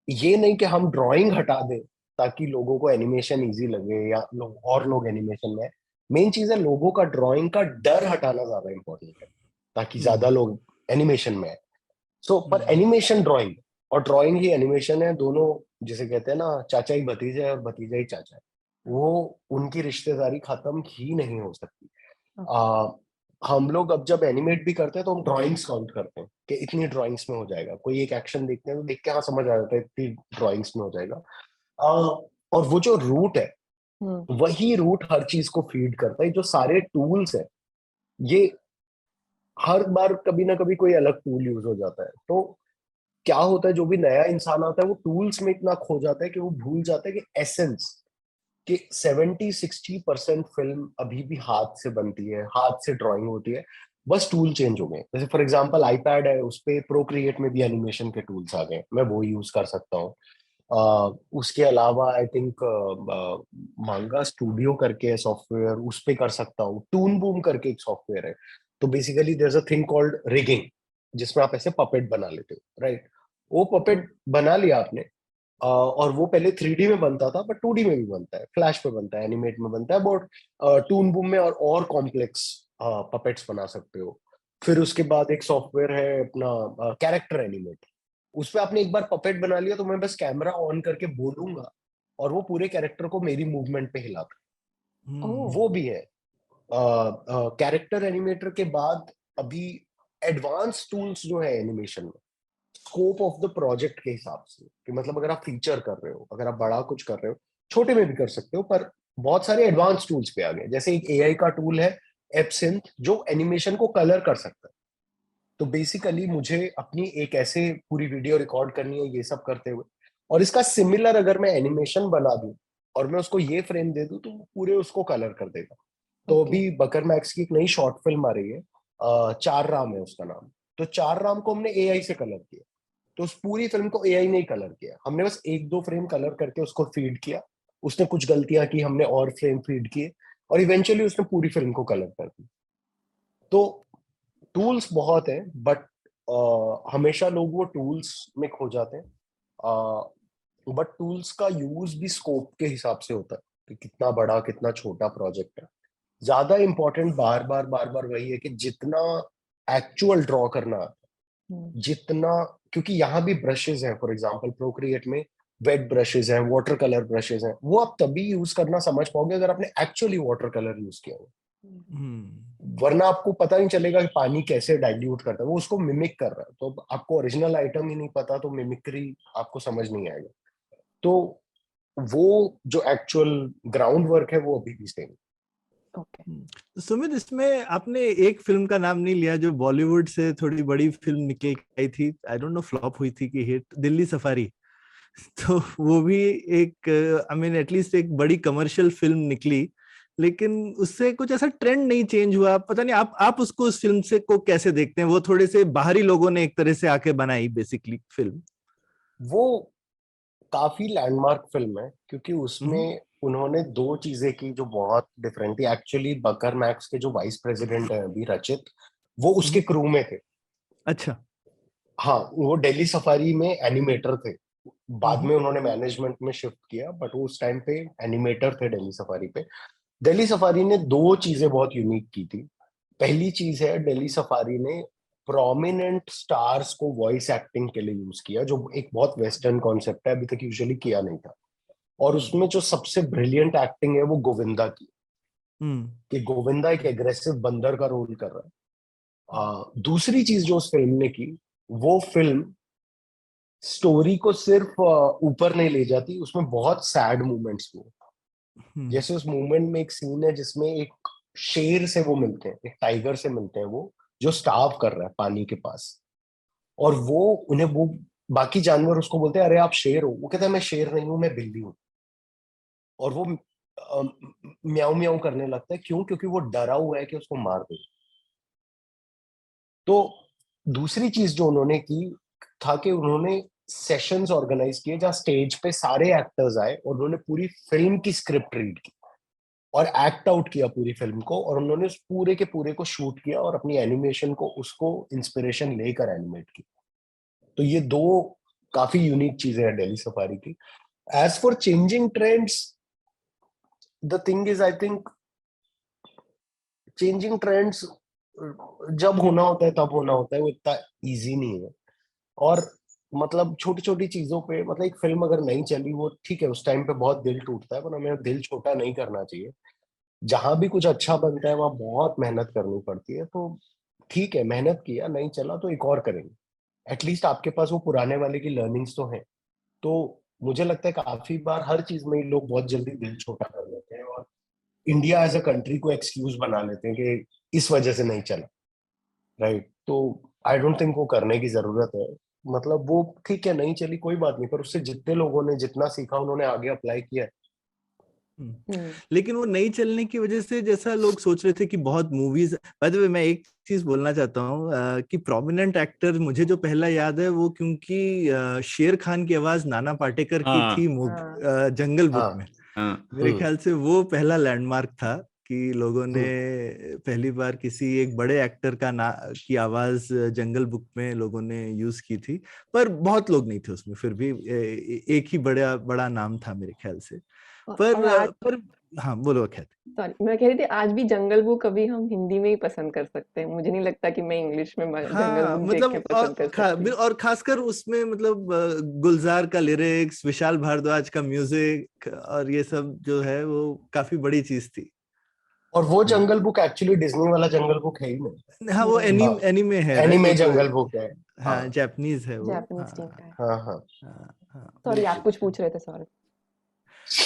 ये नहीं कि हम ड्राइंग हटा दें ताकि लोगों को एनिमेशन इजी लगे या लोग एनिमेशन में। मेन चीज है लोगों का ड्राइंग का डर हटाना ज्यादा इंपॉर्टेंट है ताकि ज्यादा लोग एनिमेशन में आए। सो पर एनिमेशन ड्राइंग और ड्राइंग ही एनिमेशन है, दोनों जिसे कहते हैं ना चाचा ही भतीजा है और भतीजा ही चाचा है, वो उनकी रिश्तेदारी खत्म ही नहीं हो सकती। हम लोग अब जब एनिमेट भी करते हैं तो हम ड्राइंग्स काउंट करते हैं कि इतनी ड्राइंग्स में हो जाएगा। कोई एक एक्शन देखते हैं तो देख के हाँ समझ आ जाता है इतनी ड्राइंग्स में हो जाएगा। और वो जो रूट है वही रूट हर चीज को फीड करता है। जो सारे टूल्स है ये हर बार कभी ना कभी कोई अलग टूल यूज हो जाता है। तो क्या होता है जो भी नया इंसान आता है वो टूल्स में इतना खो जाता है कि वो भूल जाता है कि एसेंस कि 70-60% फिल्म अभी भी हाथ से बनती है, हाथ से ड्राइंग होती है, बस टूल चेंज हो गए। जैसे फॉर एग्जांपल आईपैड है, उस पे प्रोक्रिएट में भी एनिमेशन के टूल्स आ गए, मैं वो यूज कर सकता हूँ। उसके अलावा आई थिंक मांगा स्टूडियो करके सॉफ्टवेयर, उस पे कर सकता हूँ। टून बूम करके एक सॉफ्टवेयर है, तो basically there is a thing called rigging जिसमें आप ऐसे पपेट बना लेते हो, राइट। वो पपेट बना लिया आपने, और वो पहले 3D में बनता था, बट 2D में भी बनता है, फ्लैश पे बनता है, एनिमेट में बनता है, बट टून बूम में और कॉम्प्लेक्स पपेट्स बना सकते हो। फिर उसके बाद एक सॉफ्टवेयर है अपना कैरेक्टर एनिमेट, उस पे आपने एक बार पपेट बना लिया तो मैं बस कैमरा ऑन करके बोलूंगा और वो पूरे कैरेक्टर को मेरी मूवमेंट पे हिलाता है। वो भी है। कैरेक्टर एनिमेटर के बाद अभी एडवांस टूल्स जो है एनिमेशन में, स्कोप ऑफ द प्रोजेक्ट के हिसाब से, कि मतलब अगर आप फीचर कर रहे हो, अगर आप बड़ा कुछ कर रहे हो, छोटे में भी कर सकते हो, पर बहुत सारे एडवांस टूल्स पे आ गए। जैसे एक एआई का टूल है एपसिंथ जो एनिमेशन को कलर कर सकता है। तो बेसिकली मुझे अपनी एक ऐसे पूरी वीडियो रिकॉर्ड करनी है ये सब करते हुए, और इसका सिमिलर अगर मैं एनिमेशन बना दूं और मैं उसको ये फ्रेम दे दूं तो वो पूरे उसको कलर कर देगा। तो अभी बकर मैक्स की एक नई शॉर्ट फिल्म आ रही है, चार राम है उसका नाम। तो चार राम को हमने एआई से कलर किया, तो उस पूरी फिल्म को एआई ने ही कलर किया, हमने बस एक दो फ्रेम कलर करके उसको फीड किया, उसने कुछ गलतियां की, हमने और फ्रेम फीड किए, और इवेंचुअली उसने पूरी फिल्म को कलर कर दी। तो टूल्स बहुत है, बट हमेशा लोग वो टूल्स में खो जाते हैं। बट टूल्स का यूज भी स्कोप के हिसाब से होता है कि कितना बड़ा कितना छोटा प्रोजेक्ट है। ज्यादा इंपॉर्टेंट बार बार वही है कि जितना एक्चुअल ड्रॉ करना, जितना, क्योंकि यहाँ भी ब्रशेज हैं, फॉर एग्जांपल प्रोक्रिएट में वेट ब्रशेज हैं, वाटर कलर ब्रशेज हैं, वो आप तभी यूज करना समझ पाओगे अगर आपने एक्चुअली वाटर कलर यूज किया हो। वरना आपको पता नहीं चलेगा कि पानी कैसे डाइल्यूट करता है, वो उसको मिमिक कर रहा है। तो आपको ओरिजिनल आइटम ही नहीं पता तो मिमिक्री आपको समझ नहीं आएगा। तो वो जो एक्चुअल ग्राउंड वर्क है वो अभी भी सेम। सुमित, इसमें आपने एक फिल्म का नाम नहीं लिया जो बॉलीवुड से थोड़ी बड़ी फिल्म निकल आई थी, आई डोंट नो फ्लॉप हुई थी कि हिट, दिल्ली सफारी। तो वो भी एक आई मीन एटलीस्ट एक बड़ी कमर्शियल फिल्म निकली, लेकिन उससे कुछ ऐसा ट्रेंड नहीं चेंज हुआ। पता नहीं आप उसको उस फिल्म से को कैसे देखते हैं? वो थोड़े से बाहरी लोगों ने एक तरह से आके बनाई बेसिकली फिल्म। वो काफी लैंडमार्क फिल्म है क्योंकि उसमें उन्होंने दो चीजें की जो बहुत डिफरेंट थी। एक्चुअली बकर मैक्स के जो वाइस प्रेसिडेंट है अभी रचित, वो उसके क्रू में थे। अच्छा। हाँ, वो दिल्ली सफारी में एनिमेटर थे, बाद में उन्होंने मैनेजमेंट में शिफ्ट किया, बट वो उस टाइम पे एनिमेटर थे दिल्ली सफारी पे। दिल्ली सफारी ने दो चीजें बहुत यूनिक की थी। पहली चीज है, दिल्ली सफारी ने प्रोमिनेंट स्टार्स को वॉइस एक्टिंग के लिए यूज किया, जो एक बहुत वेस्टर्न कॉन्सेप्ट है, अभी तक यूजुअली किया नहीं था। और उसमें जो सबसे ब्रिलियंट एक्टिंग है वो गोविंदा की, कि गोविंदा एक एग्रेसिव बंदर का रोल कर रहा है। दूसरी चीज जो उस फिल्म ने की, वो फिल्म स्टोरी को सिर्फ ऊपर नहीं ले जाती, उसमें बहुत सैड मूवमेंट्स हुए। जैसे उस मूवमेंट में एक सीन है जिसमें एक शेर से वो मिलते हैं, एक टाइगर से मिलते हैं, वो जो स्टार्व कर रहा है पानी के पास, और वो बाकी जानवर उसको बोलते हैं अरे आप शेर हो, वो कहता है मैं शेर नहीं हूं, मैं बिल्ली हूं। और वो म्याऊ म्याऊ करने लगता है। क्यों? क्योंकि वो डरा हुआ है कि उसको मार दे। तो दूसरी चीज जो उन्होंने की था कि उन्होंने सेशंस ऑर्गेनाइज किए जहां स्टेज पे सारे एक्टर्स आए और उन्होंने पूरी फिल्म की स्क्रिप्ट रीड की। और एक्ट आउट किया पूरी फिल्म को, और उन्होंने उस पूरे के पूरे को शूट किया और अपनी एनिमेशन को उसको इंस्पिरेशन लेकर एनिमेट की। तो ये दो काफी यूनिक चीजें हैं दिल्ली सफारी की। As for changing trends, the thing is I think changing trends जब होना होता है तब होना होता है, वो इतना इजी नहीं है। और मतलब छोटी छोटी चीजों पे, मतलब एक फिल्म अगर नहीं चली, वो ठीक है उस टाइम पे बहुत दिल टूटता है, पर हमें दिल छोटा नहीं करना चाहिए। जहां भी कुछ अच्छा बनता है वहां बहुत मेहनत करनी पड़ती है। तो ठीक है, मेहनत किया, नहीं चला तो एक और करेंगे। एटलीस्ट आपके पास वो पुराने वाले की लर्निंग्स तो हैं। तो मुझे लगता है काफी बार हर चीज में ही लोग बहुत जल्दी दिल छोटा कर लेते हैं, और इंडिया एज अ कंट्री को एक्सक्यूज बना लेते हैं कि इस वजह से नहीं चला, राइट। तो आई डोंट थिंक वो करने की जरूरत है। मतलब वो ठीक है, नहीं चली कोई बात नहीं, पर उससे जितने लोगों ने जितना सीखा उन्होंने आगे अप्लाई किया है। लेकिन वो नहीं चलने की वजह से, जैसा लोग सोच रहे थे कि बहुत मूवीज, बाय द वे मैं एक चीज बोलना चाहता हूँ कि प्रोमिनेंट एक्टर मुझे जो पहला याद है वो, क्योंकि शेर खान की आवाज नाना पाटेकर की हाँ थी जंगल बुक हाँ। में। हाँ मेरे ख्याल से वो पहला लैंडमार्क था कि लोगों ने हम्म। पहली बार किसी एक बड़े एक्टर की आवाज जंगल बुक में लोगों ने यूज की थी। पर बहुत लोग नहीं थे उसमें, फिर भी एक ही बड़ा बड़ा नाम था मेरे ख्याल से। और आज पर हाँ, बोलो क्या। सॉरी, मैं कह रही थी आज भी जंगल बुक अभी हम हिंदी में ही पसंद कर सकते हैं। मुझे नहीं लगता कि मैं इंग्लिश में जंगल हाँ बुक देख मतलब, के पसंद कर सकती हूँ। और खासकर उसमें मतलब गुलजार का लिरिक्स, विशाल भारद्वाज का म्यूजिक और ये सब जो है वो काफी बड़ी चीज थी। और वो जंगल बुक एक्चुअली डिज्नी वाला जंगल बुक है ही नहीं। हाँ, वो नहीं, एनीमे है, राइट? वो एनिमे तो जंगल बुक है। हाँ हाँ, जापानीज है वो। जापानीज टीम हाँ का है। हाँ हाँ। हाँ हाँ, सॉरी, आप बिल्कुल। कुछ पूछ रहे थे, सॉरी।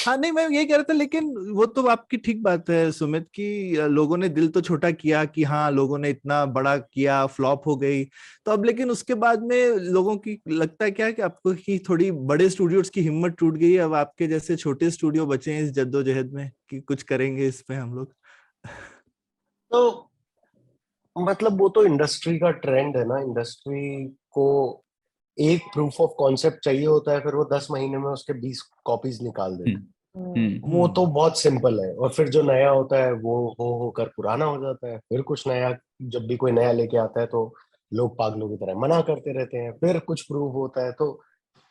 हाँ नहीं, मैं यही कह रहा था, लेकिन वो तो आपकी ठीक बात है सुमित, कि लोगों ने दिल तो छोटा किया कि हाँ लोगों ने इतना बड़ा किया, फ्लॉप हो गई। तो अब लेकिन उसके बाद में लोगों की लगता है क्या कि आपको कि थोड़ी बड़े स्टूडियोज की हिम्मत टूट गई, अब आपके जैसे छोटे स्टूडियो बचे हैं इस जद्दोजहद में कि कुछ करेंगे इस पे हम लोग। तो मतलब वो तो इंडस्ट्री का ट्रेंड है ना। इंडस्ट्री को एक प्रूफ ऑफ कॉन्सेप्ट चाहिए होता है, फिर वो 10 महीने में उसके 20 कॉपीज निकाल देते हैं। वो तो बहुत सिंपल है। और फिर जो नया होता है वो होकर पुराना हो जाता है। फिर कुछ नया, जब भी कोई नया लेके आता है तो लोग पागलों की तरह मना करते रहते हैं। फिर कुछ प्रूव होता है, तो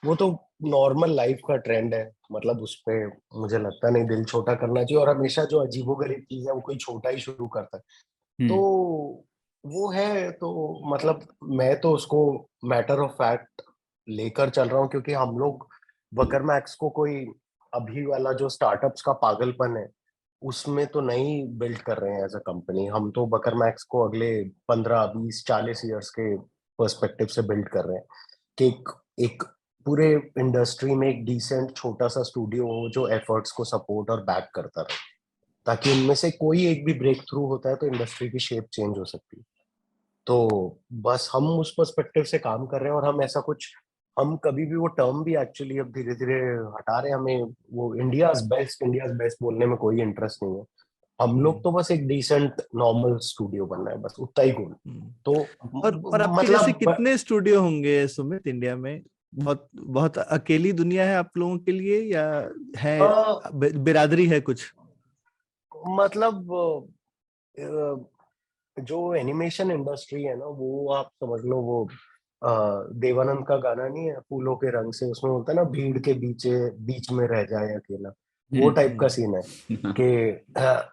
वो तो नॉर्मल लाइफ का ट्रेंड है। मतलब उस पे मुझे लगता नहीं दिल छोटा करना चाहिए। और हमेशा जो अजीबोगरीब चीज है वो कोई छोटा ही शुरू करता है। तो वो है, तो मतलब मैं तो उसको मैटर ऑफ फैक्ट लेकर चल रहा हूँ, क्योंकि हम लोग बकर मैक्स को कोई अभी वाला जो स्टार्टअप्स का पागलपन है उसमें तो नहीं बिल्ड कर रहे हैं एज अ कंपनी। हम तो बकर मैक्स को अगले 15 20 40 ईयर्स के पर्सपेक्टिव से बिल्ड कर रहे हैं कि एक पूरे इंडस्ट्री में एक डिसेंट छोटा सा स्टूडियो हो जो एफर्ट्स को सपोर्ट और बैक करता रहे, ताकि उनमें से कोई एक भी ब्रेक थ्रू होता है तो इंडस्ट्री की शेप चेंज हो सकती है। तो बस हम उस पर्सपेक्टिव से काम कर रहे हैं। और हम ऐसा कुछ, हम कभी भी वो टर्म भी एक्चुअली अब धीरे धीरे हटा रहे हैं। हमें वो इंडियाज बेस्ट बोलने में कोई इंटरेस्ट नहीं है। हम लोग तो बस एक डिसेंट नॉर्मल स्टूडियो बनना है, बस उतना ही गोल। तो और आपके जैसे मतलब कितने स्टूडियो होंगे सुमित इंडिया में? बहुत बहुत अकेली दुनिया है आप लोगों के लिए, या है बिरादरी है कुछ? मतलब जो एनिमेशन इंडस्ट्री है ना, वो आप समझ लो वो देवानंद का गाना नहीं है फूलों के रंग से, उसमें होता है ना भीड़ के बीच बीच में रह जाए अकेला। वो टाइप का सीन है कि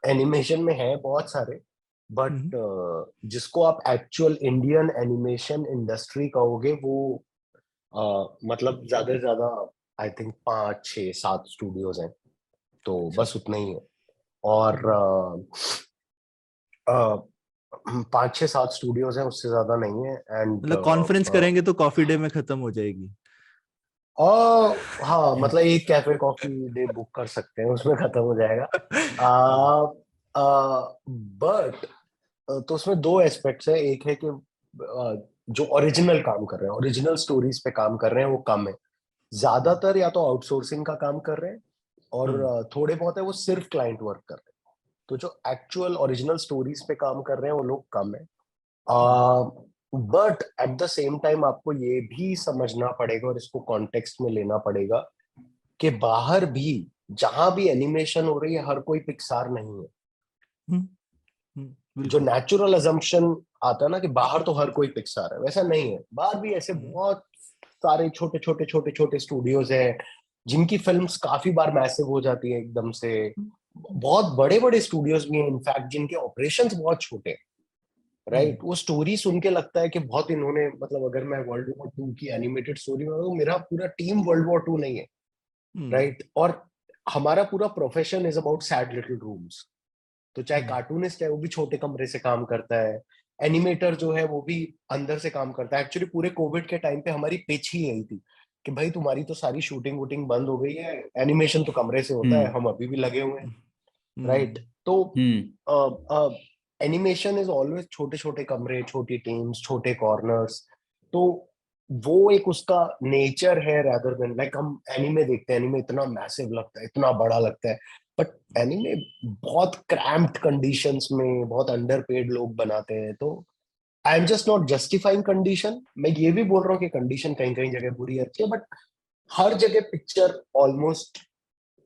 एनिमेशन में है बहुत सारे, बट जिसको आप एक्चुअल इंडियन एनिमेशन इंडस्ट्री कहोगे वो मतलब ज्यादा से ज्यादा आई थिंक 5 6 7 स्टूडियोज हैं। तो बस उतना ही है। और 5 6 7 स्टूडियोज हैं, उससे ज्यादा नहीं है। एंड मतलब कॉन्फ्रेंस करेंगे तो कॉफी डे में खत्म हो जाएगी। हाँ, मतलब एक कैफे कॉफी डे बुक कर सकते हैं, उसमें खत्म हो जाएगा। बट तो उसमें दो एस्पेक्ट्स है। एक है कि जो ओरिजिनल काम कर रहे हैं, ओरिजिनल स्टोरीज पे काम कर रहे हैं, वो कम है। ज्यादातर या तो आउटसोर्सिंग का काम कर रहे हैं, और थोड़े बहुत है वो सिर्फ क्लाइंट वर्क कर रहे हैं। तो जो एक्चुअल ओरिजिनल स्टोरीज पे काम कर रहे हैं वो लोग कम है। But at the same time आपको ये भी समझना पड़ेगा और इसको कॉन्टेक्स्ट में लेना पड़ेगा कि बाहर भी जहां भी एनिमेशन हो रही है हर कोई पिक्सार नहीं है। जो बिल्कुल। नेचुरल अजम्पशन आता है ना कि बाहर तो हर कोई पिक्सार है, वैसा नहीं है। बाहर भी ऐसे बहुत सारे छोटे छोटे छोटे छोटे स्टूडियोज हैं जिनकी फिल्म्स काफी बार मैसिव हो जाती है एकदम से। बहुत बड़े बड़े स्टूडियोज भी हैं इनफैक्ट जिनके ऑपरेशंस बहुत छोटे, राइट। वो स्टोरी सुन के लगता है कि बहुत इन्होंने, मतलब अगर मैं वर्ल्ड वॉर 2 की एनिमेटेड स्टोरी में तो मेरा पूरा टीम वर्ल्ड वॉर 2 नहीं है, राइट। और हमारा पूरा profession is about sad little rooms. तो चाहे कार्टूनिस्ट है वो भी छोटे कमरे से काम करता है, एनिमेटर जो है वो भी अंदर से काम करता है। एक्चुअली पूरे कोविड के टाइम पे हमारी पिच ही यही थी कि भाई तुम्हारी तो सारी शूटिंग वूटिंग बंद हो गई है, एनिमेशन तो कमरे से होता है, हम अभी भी लगे हुए हैं, राइट। तो एनिमेशन इज ऑलवेज छोटे छोटे कमरे, छोटी टीम्स, छोटे कॉर्नर्स। तो वो एक उसका नेचर है रादर देन लाइक हम एनिमे देखते हैं, एनिमे इतना मैसिव लगता है, इतना बड़ा लगता है, बट एनिमे बहुत क्रैम्प्ड कंडीशंस में बहुत अंडरपेड लोग बनाते हैं। तो I am just not justifying condition, मैं ये भी बोल रहा हूँ कि कंडीशन कहीं कहीं जगह बुरी अच्छी है, बट हर जगह पिक्चर ऑलमोस्ट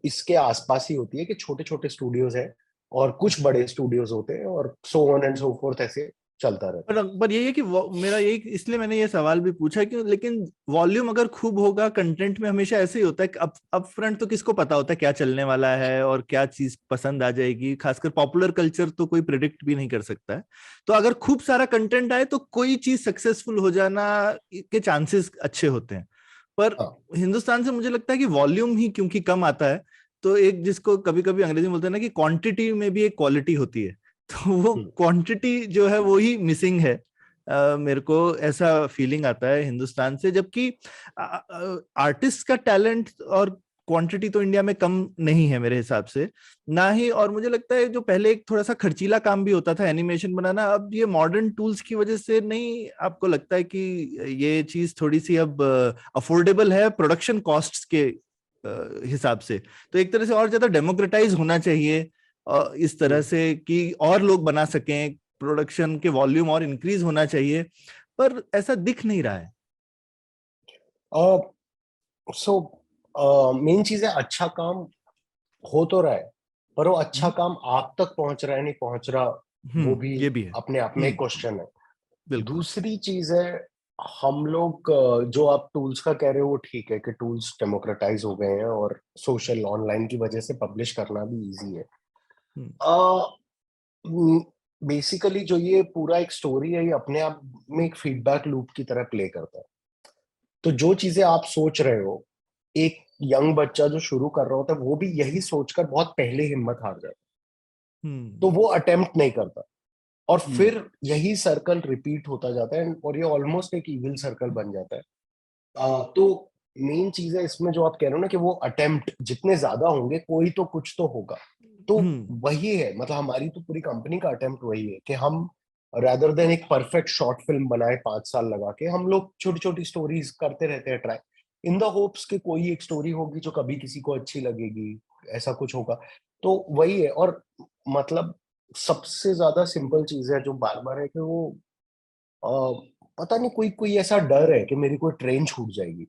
इसके आसपास ही होती है कि छोटे छोटे स्टूडियोज है और कुछ बड़े स्टूडियोज होते हैं और so on and so fourth, ऐसे चलता रहता है। पर यही है कि मेरा यही, इसलिए मैंने ये सवाल भी पूछा कि लेकिन वॉल्यूम अगर खूब होगा, कंटेंट में हमेशा ऐसे ही होता है कि अप फ्रंट तो किसको पता होता है क्या चलने वाला है और क्या चीज पसंद आ जाएगी। खासकर पॉपुलर कल्चर तो कोई प्रिडिक्ट भी नहीं कर सकता है। तो अगर खूब सारा कंटेंट आए तो कोई चीज सक्सेसफुल हो जाना के चांसेस अच्छे होते हैं। पर हाँ। हिंदुस्तान से मुझे लगता है कि वॉल्यूम ही क्योंकि कम आता है, तो एक जिसको कभी कभी अंग्रेजी में बोलते हैं ना कि क्वांटिटी में भी एक क्वालिटी होती है, तो वो क्वांटिटी जो है वो ही मिसिंग है। मेरे को ऐसा फीलिंग आता है हिंदुस्तान से, जबकि आर्टिस्ट का टैलेंट और क्वांटिटी तो इंडिया में कम नहीं है मेरे हिसाब से, ना ही। और मुझे लगता है जो पहले एक थोड़ा सा खर्चीला काम भी होता था एनिमेशन बनाना, अब ये मॉडर्न टूल्स की वजह से नहीं आपको लगता है कि ये चीज थोड़ी सी अब अफोर्डेबल है प्रोडक्शन कॉस्ट्स के हिसाब से? तो एक तरह से और ज्यादा डेमोक्रेटाइज होना चाहिए इस तरह से कि और लोग बना सकें, प्रोडक्शन के वॉल्यूम और इंक्रीज होना चाहिए, पर ऐसा दिख नहीं रहा है। सो मेन चीज है अच्छा काम हो तो रहा है, पर वो अच्छा काम आप तक पहुंच रहा है नहीं पहुंच रहा, वो भी ये भी है। अपने आप में एक क्वेश्चन है। बिल्कुल। दूसरी चीज है, हम लोग जो आप टूल्स का कह रहे हो वो ठीक है कि टूल्स डेमोक्रेटाइज हो गए हैं और सोशल ऑनलाइन की वजह से पब्लिश करना भी इजी है। बेसिकली जो ये पूरा एक स्टोरी है ये अपने आप में एक फीडबैक लूप की तरह प्ले करता है। तो जो चीजें आप सोच रहे हो, एक यंग बच्चा जो शुरू कर रहा होता है वो भी यही सोचकर बहुत पहले हिम्मत हार जाता है, तो वो अटेम्प्ट नहीं करता और फिर यही सर्कल रिपीट होता जाता है और ये ऑलमोस्ट एक इविल सर्कल बन जाता है। तो मेन चीज है इसमें जो आप कह रहे हो ना कि वो अटेम्प्ट जितने ज्यादा होंगे कोई तो कुछ तो होगा। तो वही है, मतलब हमारी तो पूरी कंपनी का अटेम्प्ट वही है कि हम रादर देन एक परफेक्ट शॉर्ट फिल्म बनाए 5 साल लगा के, हम लोग छोटी छोटी स्टोरीज करते रहते हैं ट्राई, इन द होप्स कि कोई एक स्टोरी होगी जो कभी किसी को अच्छी लगेगी, ऐसा कुछ होगा। तो वही है। और मतलब सबसे ज्यादा सिंपल चीज है जो बार बार है कि वो पता नहीं कोई कोई ऐसा डर है कि मेरी कोई ट्रेन छूट जाएगी,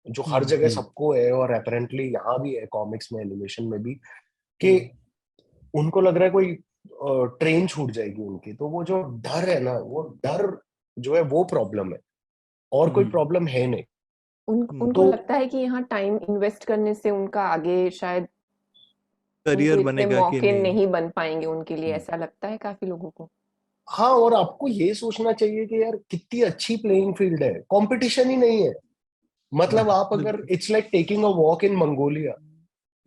जो हर जगह सबको है और अपेरेंटली यहाँ भी है कॉमिक्स में एनिमेशन में भी, कि उनको लग रहा है कोई ट्रेन छूट जाएगी उनकी। तो वो जो डर है ना, वो डर जो है वो प्रॉब्लम है और कोई प्रॉब्लम है नहीं। उनको तो लगता है कि यहाँ टाइम इन्वेस्ट करने से उनका आगे शायद उनको करियर इतने बनेगा कि मौके नहीं। नहीं बन पाएंगे उनके लिए, ऐसा लगता है काफी लोगों को। हाँ, और आपको ये सोचना चाहिए कि यार कितनी अच्छी प्लेइंग फील्ड है, कंपटीशन ही नहीं है। मतलब आप अगर बिल्कुल। It's like taking a walk in Mongolia,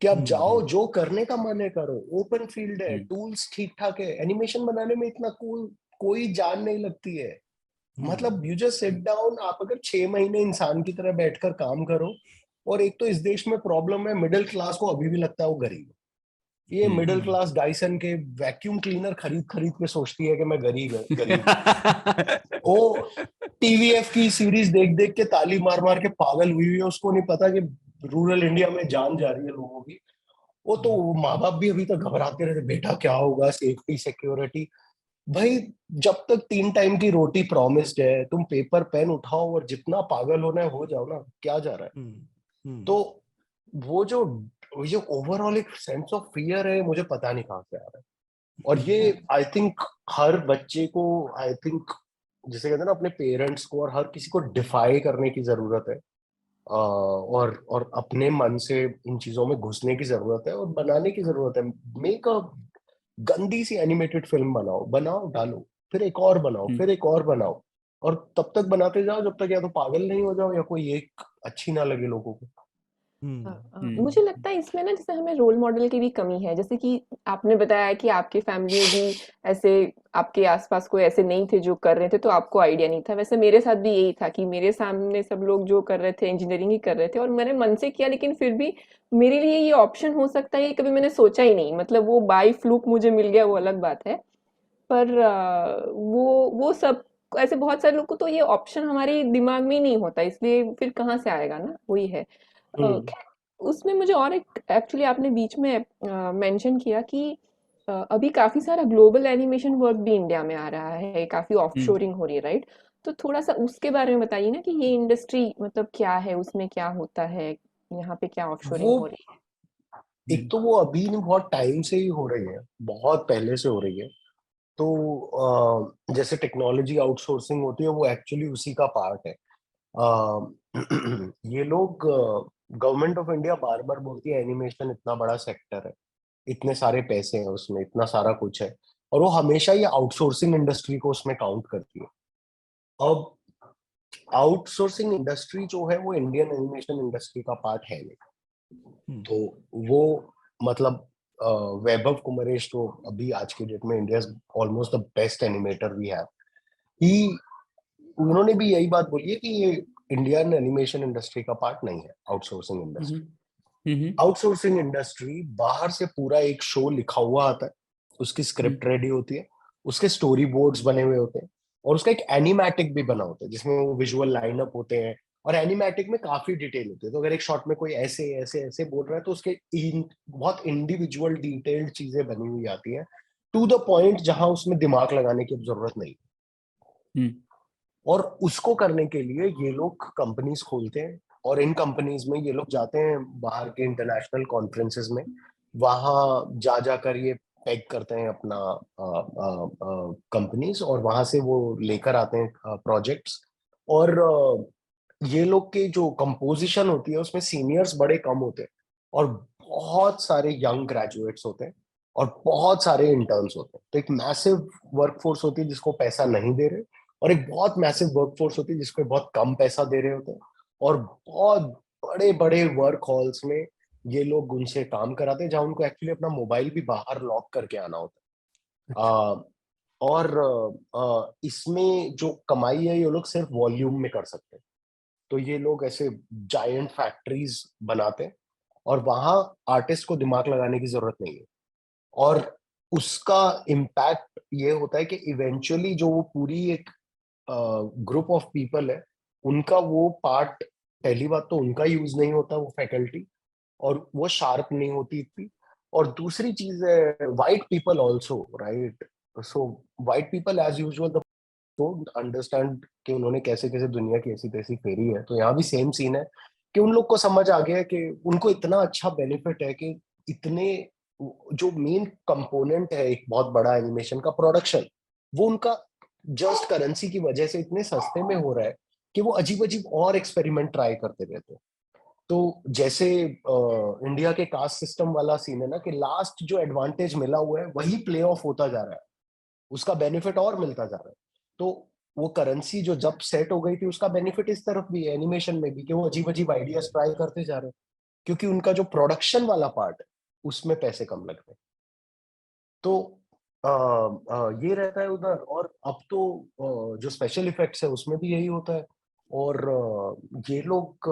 कि आप जाओ जो करने का मन है करो, ओपन फील्ड है, टूल्स ठीक ठाक है, एनिमेशन बनाने में इतना कोई जान नहीं लगती है। मतलब यू जस्ट सिट डाउन, आप अगर 6 महीने इंसान की तरह बैठकर काम करो। और एक तो इस देश में प्रॉब्लम है, मिडिल क्लास को अभी भी लगता है वो गरीब है। ये मिडिल क्लास डाइसन के वैक्यूम क्लीनर खरीद खरीद के सोचती है कि मैं गरीब गरीब हूँ। वो टीवीएफ की सीरीज देख देख के ताली मार मार के पागल हुई है, उसको नहीं पता कि रूरल इंडिया में जान जा रही है लोगों की। वो तो माँ बाप भी अभी तक घबराते रहते, बेटा क्या होगा, सेफ्टी सिक्योरिटी। भाई जब तक 3 टाइम की रोटी प्रॉमिस्ड है, तुम पेपर पेन उठाओ और जितना पागल होना है हो जाओ ना, क्या जा रहा है। तो वो जो ओवरऑल एक सेंस ऑफ फियर है, मुझे पता नहीं कहाँ से आ रहा है। और ये आई थिंक हर बच्चे को, आई थिंक जैसे कहते हैं ना, अपने पेरेंट्स को और हर किसी को डिफाई करने की जरूरत है, और अपने मन से इन चीजों में घुसने की जरूरत है और बनाने की जरूरत है। मेक अ गंदी सी एनिमेटेड फिल्म बनाओ, बनाओ, डालो, फिर एक और बनाओ, फिर एक और बनाओ, और तब तक बनाते जाओ जब तक या तो पागल नहीं हो जाओ या कोई एक अच्छी ना लगे लोगों को। मुझे लगता है इसमें ना जैसे हमें रोल मॉडल की भी कमी है। जैसे कि आपने बताया कि आपकी फैमिली में भी ऐसे आपके आसपास कोई ऐसे नहीं थे जो कर रहे थे, तो आपको आइडिया नहीं था। वैसे मेरे साथ भी यही था कि मेरे सामने सब लोग जो कर रहे थे इंजीनियरिंग ही कर रहे थे और मैंने मन से किया, लेकिन फिर भी मेरे लिए ये ऑप्शन हो सकता है ये कभी मैंने सोचा ही नहीं। मतलब वो बाय फ्लूक मुझे मिल गया, वो अलग बात है। पर वो सब ऐसे बहुत सारे लोग को तो ये ऑप्शन हमारे दिमाग में ही नहीं होता, इसलिए फिर कहाँ से आएगा ना, वही है। हम्म। खैर, उसमें मुझे और एक एक्चुअली आपने बीच में मेंशन किया कि अभी काफी सारा ग्लोबल एनिमेशन वर्क भी इंडिया में आ रहा है, काफी ऑफशोरिंग हो रही है, राइट? तो थोड़ा सा उसके बारे में बताइए ना कि ये इंडस्ट्री मतलब क्या है, उसमें क्या होता है, यहाँ पे क्या वो ऑफशोरिंग हो रही एक तो वो अभी नहीं, बहुत टाइम से ही हो रही है, बहुत पहले से हो रही है। तो जैसे टेक्नोलॉजी आउटसोर्सिंग होती है, वो एक्चुअली उसी का पार्ट है। ये लोग, गवर्नमेंट ऑफ इंडिया बार बार बोलती है एनिमेशन इतना बड़ा सेक्टर है, इतने सारे पैसे हैं उसमें, इतना सारा कुछ है, और वो हमेशा ये आउटसोर्सिंग इंडस्ट्री को उसमें काउंट करती है। अब आउटसोर्सिंग इंडस्ट्री जो है वो इंडियन एनिमेशन इंडस्ट्री का पार्ट है नहीं। तो वो, मतलब वैभव कुमरेश जो अभी आज के डेट में India almost the best animator we have, he, उन्होंने भी यही बात बोली है कि ये इंडियन एनिमेशन इंडस्ट्री का पार्ट नहीं है आउटसोर्सिंग इंडस्ट्री। आउटसोर्सिंग इंडस्ट्री बाहर से पूरा एक शो लिखा हुआ आता है, उसकी स्क्रिप्ट रेडी होती है, उसके स्टोरी बोर्ड्स बने हुए होते हैं, और उसका एक एनिमेटिक भी बना होता है जिसमें वो विजुअल लाइनअप होते हैं, और एनिमेटिक में काफी डिटेल होती है। तो अगर एक शॉट में कोई ऐसे ऐसे ऐसे बोल रहा है तो उसके बहुत इंडिविजुअल डिटेल्ड चीजें बनी हुई आती हैं, टू द पॉइंट जहां उसमें दिमाग लगाने की जरूरत नहीं। और उसको करने के लिए ये लोग कंपनीज खोलते हैं, और इन कंपनीज में ये लोग जाते हैं बाहर के इंटरनेशनल कॉन्फ्रेंसेस में, वहां जा जाकर ये पैक करते हैं अपना कंपनीज, और वहां से वो लेकर आते हैं प्रोजेक्ट्स। और ये लोग के जो कंपोजिशन होती है उसमें सीनियर्स बड़े कम होते हैं, और बहुत सारे यंग ग्रेजुएट्स होते हैं, और बहुत सारे इंटर्न्स होते हैं। तो एक मैसिव वर्कफोर्स होती है जिसको पैसा नहीं दे रहे, और एक बहुत मैसिव वर्कफोर्स होती है जिसको बहुत कम पैसा दे रहे होते हैं, और बहुत बड़े बड़े वर्क हॉल्स में ये लोग उनसे काम कराते हैं, जहां उनको एक्चुअली अपना मोबाइल भी बाहर लॉक करके आना होता है। और इसमें जो कमाई है ये लोग सिर्फ वॉल्यूम में कर सकते हैं। तो ये लोग ऐसे जायंट फैक्ट्रीज बनाते हैं, और वहां आर्टिस्ट को दिमाग लगाने की जरूरत नहीं है, और उसका इम्पैक्ट ये होता है कि इवेंचुअली जो वो पूरी एक ग्रुप ऑफ पीपल है, उनका वो पार्ट, पहली बात तो उनका यूज नहीं होता वो फैकल्टी, और वो शार्प नहीं होती इतनी। और दूसरी चीज है white people also, right? So white people as usual don't understand कि उन्होंने कैसे कैसे दुनिया की ऐसी तैसी फेरी है। तो यहाँ भी सेम सीन है कि उन लोग को समझ आ गया है कि उनको इतना अच्छा बेनिफिट है कि इतने, जो मेन कंपोनेंट है एक बहुत बड़ा एनिमेशन का प्रोडक्शन, वो उनका जस्ट करेंसी की वजह से इतने सस्ते में हो रहा है कि वो अजीब अजीब और एक्सपेरिमेंट ट्राई करते रहते हैं। तो जैसे इंडिया के कास्ट सिस्टम वाला सीन है ना, कि लास्ट जो एडवांटेज मिला हुआ है वही प्ले ऑफ होता जा रहा है, उसका बेनिफिट और मिलता जा रहा है। तो वो करेंसी जो जब सेट हो गई थी उसका बेनिफिट इस तरफ भी है, एनिमेशन में भी, कि वो अजीब अजीब आइडियाज ट्राई करते जा रहे हैं, क्योंकि उनका जो प्रोडक्शन वाला पार्ट है उसमें पैसे कम लगते हैं। तो ये रहता है उधर। और अब तो जो स्पेशल इफेक्ट्स है उसमें भी यही होता है। और ये लोग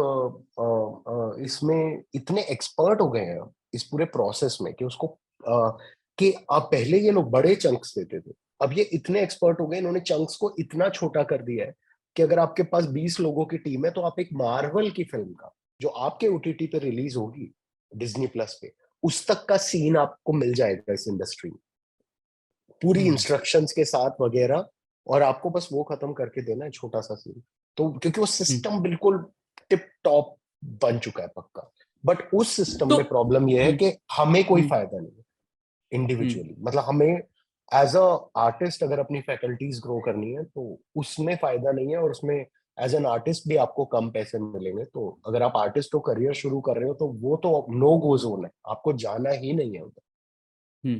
इसमें इतने एक्सपर्ट हो गए हैं इस पूरे प्रोसेस में कि उसको, कि अब पहले ये लोग बड़े चंक्स देते थे, अब ये इतने एक्सपर्ट हो गए, इन्होंने चंक्स को इतना छोटा कर दिया है कि अगर आपके पास 20 लोगों की टीम है तो आप एक मार्वल की फिल्म का, जो आपके ओटीटी पे रिलीज होगी डिज्नी प्लस पे, उस तक का सीन आपको मिल जाएगा इस इंडस्ट्री में, पूरी इंस्ट्रक्शंस के साथ वगैरह, और आपको बस वो खत्म करके देना है, छोटा सा सीन। तो क्योंकि वो सिस्टम बिल्कुल टिप टॉप बन चुका है, पक्का। बट उस सिस्टम तो में प्रॉब्लम ये है कि हमें कोई फायदा नहीं है इंडिविजुअली, मतलब हमें एज अ आर्टिस्ट अगर अपनी फैकल्टीज ग्रो करनी है तो उसमें फायदा नहीं है, और उसमें एज एन आर्टिस्ट भी आपको कम पैसे मिलेंगे। तो अगर आप आर्टिस्ट को करियर शुरू कर रहे हो तो वो तो नो गो जोन है, आपको जाना ही नहीं है उधर।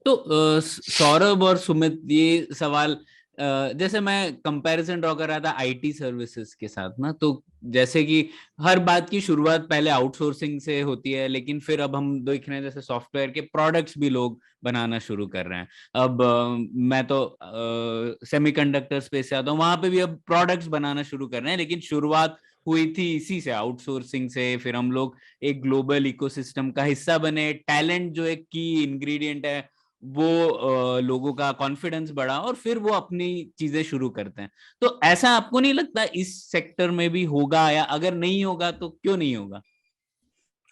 तो सौरभ और सुमित, ये सवाल जैसे मैं कंपैरिजन ड्रॉ कर रहा था आईटी सर्विसेज के साथ ना, तो जैसे कि हर बात की शुरुआत पहले आउटसोर्सिंग से होती है, लेकिन फिर अब हम देख रहे हैं जैसे सॉफ्टवेयर के प्रोडक्ट्स भी लोग बनाना शुरू कर रहे हैं। अब मैं तो सेमीकंडक्टर स्पेस से आता हूँ, वहां पे भी अब प्रोडक्ट्स बनाना शुरू कर रहे हैं, लेकिन शुरुआत हुई थी इसी से, आउटसोर्सिंग से। फिर हम लोग एक ग्लोबल इकोसिस्टम का हिस्सा बने, टैलेंट जो एक की इंग्रेडिएंट है वो लोगों का कॉन्फिडेंस बढ़ा, और फिर वो अपनी चीजें शुरू करते हैं। तो ऐसा आपको नहीं लगता इस सेक्टर में भी होगा, या अगर नहीं होगा तो क्यों नहीं होगा?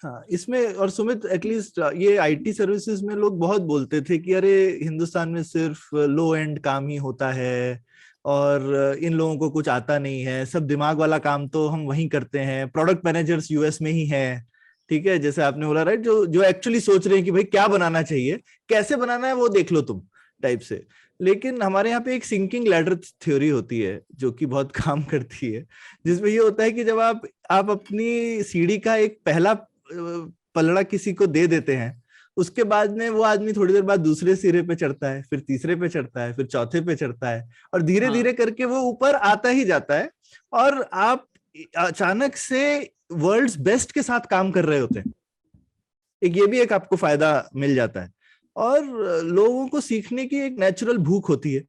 हाँ, इसमें और सुमित एटलीस्ट ये आईटी सर्विसेज में लोग बहुत बोलते थे कि अरे हिंदुस्तान में सिर्फ लो एंड काम ही होता है और इन लोगों को कुछ आता नहीं है, सब दिमाग वाला काम तो हम वहीं करते हैं, प्रोडक्ट मैनेजर्स यूएस में ही हैं। ठीक है, जैसे आपने बोला राइट, जो जो एक्चुअली सोच रहे हैं कि भाई क्या बनाना चाहिए, कैसे बनाना है वो देख लो तुम टाइप से। लेकिन हमारे यहाँ पे एक सिंकिंग लैडर थ्योरी होती है जो कि बहुत काम करती है, जिसमें ये होता है कि जब आप अपनी सीढ़ी का एक पहला पलड़ा किसी को दे देते हैं, उसके बाद में वो आदमी थोड़ी देर बाद दूसरे सिरे पे चढ़ता है, फिर तीसरे पे चढ़ता है, फिर चौथे पे चढ़ता है, और धीरे धीरे करके वो ऊपर आता ही जाता है, और आप अचानक से वर्ल्ड्स बेस्ट के साथ काम कर रहे होते हैं। एक ये भी एक आपको फायदा मिल जाता है, और लोगों को सीखने की एक नेचुरल भूख होती है।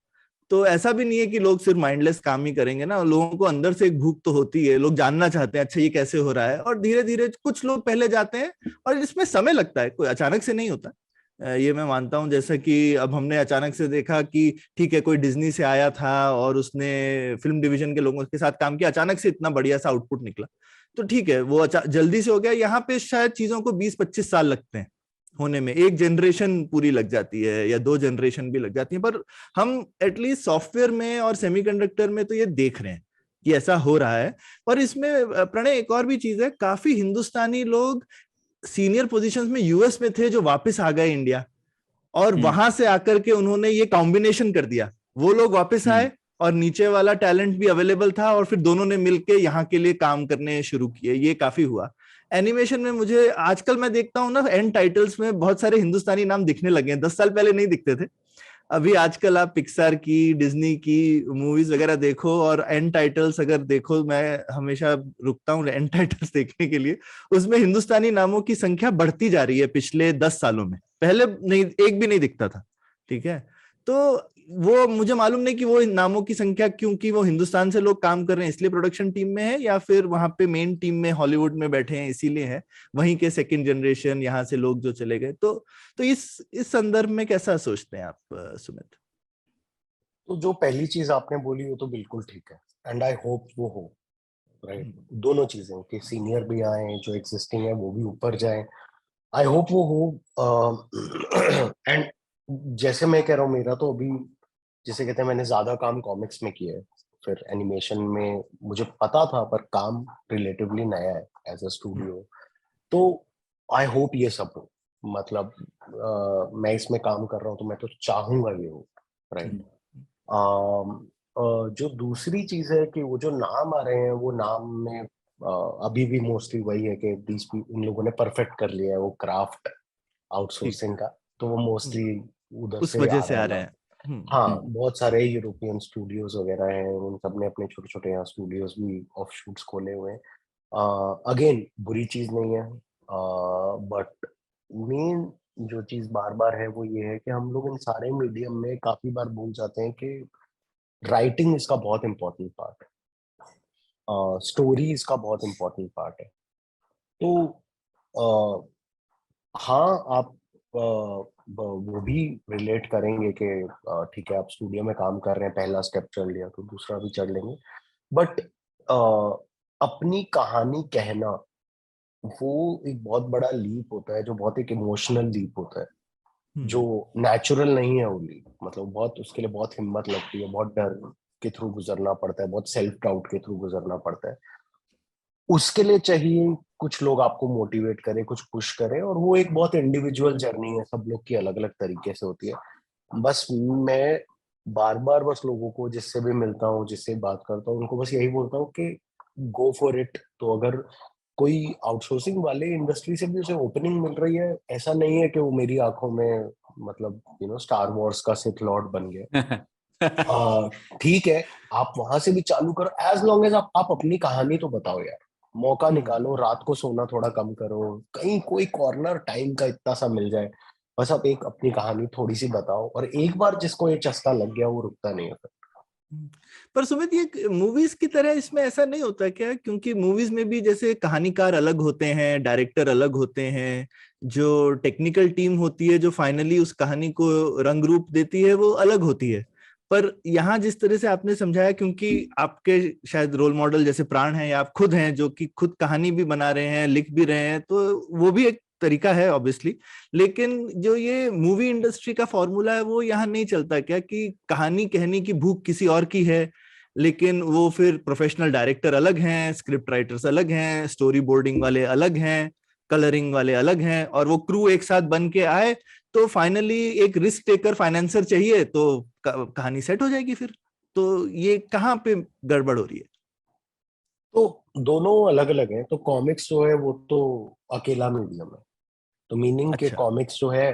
तो ऐसा भी नहीं है कि लोग सिर्फ माइंडलेस काम ही करेंगे ना, लोगों को अंदर से एक भूख तो होती है, लोग जानना चाहते हैं अच्छा ये कैसे हो रहा है, और धीरे धीरे कुछ लोग पहले जाते हैं, और इसमें समय लगता है, कोई अचानक से नहीं होता। ये मैं मानता हूं, जैसा कि अब हमने अचानक से देखा कि ठीक है कोई डिज्नी से आया था और उसने फिल्म डिवीजन के लोगों के साथ काम किया, अचानक से इतना बढ़िया सा आउटपुट निकला, तो ठीक है वो जल्दी से हो गया। यहाँ पे शायद चीजों को 20-25 साल लगते हैं होने में, एक जनरेशन पूरी लग जाती है या 2 जनरेशन भी लग जाती है, पर हम एटलीस्ट सॉफ्टवेयर में और सेमीकंडक्टर में तो ये देख रहे हैं कि ऐसा हो रहा है। और इसमें प्रणय एक और भी चीज है, काफी हिंदुस्तानी लोग सीनियर पोजीशंस में यूएस में थे जो वापस आ गए इंडिया, और वहां से आकर के उन्होंने ये कॉम्बिनेशन कर दिया, वो लोग वापस आए और नीचे वाला टैलेंट भी अवेलेबल था, और फिर दोनों ने मिलके यहाँ के लिए काम करने शुरू किए, ये काफी हुआ। एनिमेशन में मुझे आजकल मैं देखता हूँ ना, एंड टाइटल्स में बहुत सारे हिंदुस्तानी नाम दिखने लगे हैं, 10 साल पहले नहीं दिखते थे। अभी आजकल आप पिक्सार की, डिज्नी की मूवीज वगैरह देखो और एंड टाइटल्स अगर देखो, मैं हमेशा रुकता हूँ एंड टाइटल्स देखने के लिए, उसमें हिंदुस्तानी नामों की संख्या बढ़ती जा रही है पिछले 10 सालों में, पहले नहीं, एक भी नहीं दिखता था। ठीक है, तो वो मुझे मालूम नहीं कि वो नामों की संख्या, क्योंकि वो हिंदुस्तान से लोग काम कर रहे हैं इसलिए प्रोडक्शन टीम में है, या फिर वहां पे मेन टीम में हॉलीवुड में बैठे हैं इसीलिए है, वहीं के सेकंड जनरेशन यहाँ से लोग जो चले गए। तो इस संदर्भ में कैसा सोचते हैं आप सुमित? तो जो पहली चीज आपने बोली वो तो बिल्कुल ठीक है, एंड आई होप वो हो, राइट। दोनों चीजें कि सीनियर भी आए, जो एग्जिस्टिंग है वो भी ऊपर जाए, आई होप वो हो। एंड जैसे मैं कह रहा हूँ, मेरा तो अभी जिसे कहते हैं मैंने ज्यादा काम कॉमिक्स में किया है, फिर एनिमेशन में मुझे पता था पर काम रिलेटिवली नया है एज अ स्टूडियो। तो आई होप ये सब हो, मतलब मैं इसमें काम कर रहा हूँ तो मैं तो चाहूंगा ये हो, राइट। जो दूसरी चीज है कि वो जो नाम आ रहे हैं, वो नाम में अभी भी मोस्टली वही है कि इन लोगों ने परफेक्ट कर लिया है वो क्राफ्ट आउटसोर्सिंग का, तो वो मोस्टली उधर उस से वजह आ से रहा आ है रहे ना। हैं। हाँ, बहुत सारे यूरोपियन स्टूडियोज वगैरह हैं, उन सब ने अपने छोटे छोटे यहाँ स्टूडियोज भी ऑफ शूट्स खोले हुए हैं। अगेन बुरी चीज नहीं है, बट मेन जो चीज बार बार है वो ये है कि हम लोग इन सारे मीडियम में काफी बार भूल जाते हैं कि राइटिंग इसका बहुत इंपॉर्टेंट पार्ट है, स्टोरी इसका बहुत इंपॉर्टेंट पार्ट है। तो हाँ, आप वो भी रिलेट करेंगे कि ठीक है आप स्टूडियो में काम कर रहे हैं, पहला स्टेप चल लिया तो दूसरा भी चढ़ लेंगे, बट अपनी कहानी कहना वो एक बहुत बड़ा लीप होता है, जो बहुत एक इमोशनल लीप होता है, जो नेचुरल नहीं है वो लीप, मतलब बहुत उसके लिए बहुत हिम्मत लगती है, बहुत डर के थ्रू गुजरना पड़ता है, बहुत सेल्फ डाउट के थ्रू गुजरना पड़ता है। उसके लिए चाहिए कुछ लोग आपको मोटिवेट करें, कुछ पुश करें, और वो एक बहुत इंडिविजुअल जर्नी है, सब लोग की अलग अलग तरीके से होती है। बस मैं बार बार बस लोगों को जिससे भी मिलता हूँ, जिससे बात करता हूँ, उनको बस यही बोलता हूँ कि गो फॉर इट। तो अगर कोई आउटसोर्सिंग वाले इंडस्ट्री से भी उसे ओपनिंग मिल रही है, ऐसा नहीं है कि वो मेरी आंखों में मतलब स्टार वॉर्स का सिथ लॉर्ड बन गया। ठीक है, आप वहां से भी चालू करो, एज लॉन्ग एज आप अपनी कहानी तो बताओ यार। मौका निकालो, रात को सोना थोड़ा कम करो, कहीं कोई कॉर्नर टाइम का इतना सा मिल जाए, बस आप एक अपनी कहानी थोड़ी सी बताओ, और एक बार जिसको ये चस्का लग गया वो रुकता नहीं है फिर। पर सुमित, ये मूवीज की तरह इसमें ऐसा नहीं होता क्या? क्योंकि मूवीज में भी जैसे कहानीकार अलग होते हैं, डायरेक्टर अलग होते हैं, जो टेक्निकल टीम होती है जो फाइनली उस कहानी को रंग रूप देती है वो अलग होती है। पर यहाँ जिस तरह से आपने समझाया, क्योंकि आपके शायद रोल मॉडल जैसे प्राण हैं या आप खुद हैं जो कि खुद कहानी भी बना रहे हैं, लिख भी रहे हैं, तो वो भी एक तरीका है ऑब्वियसली। लेकिन जो ये मूवी इंडस्ट्री का फॉर्मूला है वो यहाँ नहीं चलता क्या, कि कहानी कहने की भूख किसी और की है, लेकिन वो फिर प्रोफेशनल डायरेक्टर अलग हैं, स्क्रिप्ट राइटर्स अलग हैं, स्टोरी बोर्डिंग वाले अलग हैं, कलरिंग वाले अलग हैं, और वो क्रू एक साथ बन के आए तो फाइनली एक रिस्क टेकर फाइनेंसर चाहिए तो कहानी सेट हो जाएगी फिर। तो ये कहाँ पे गड़बड़ हो रही है? तो दोनों अलग अलग हैं। तो कॉमिक्स जो है वो तो अकेला मीडियम है। तो मीनिंग के अच्छा। कॉमिक्स जो है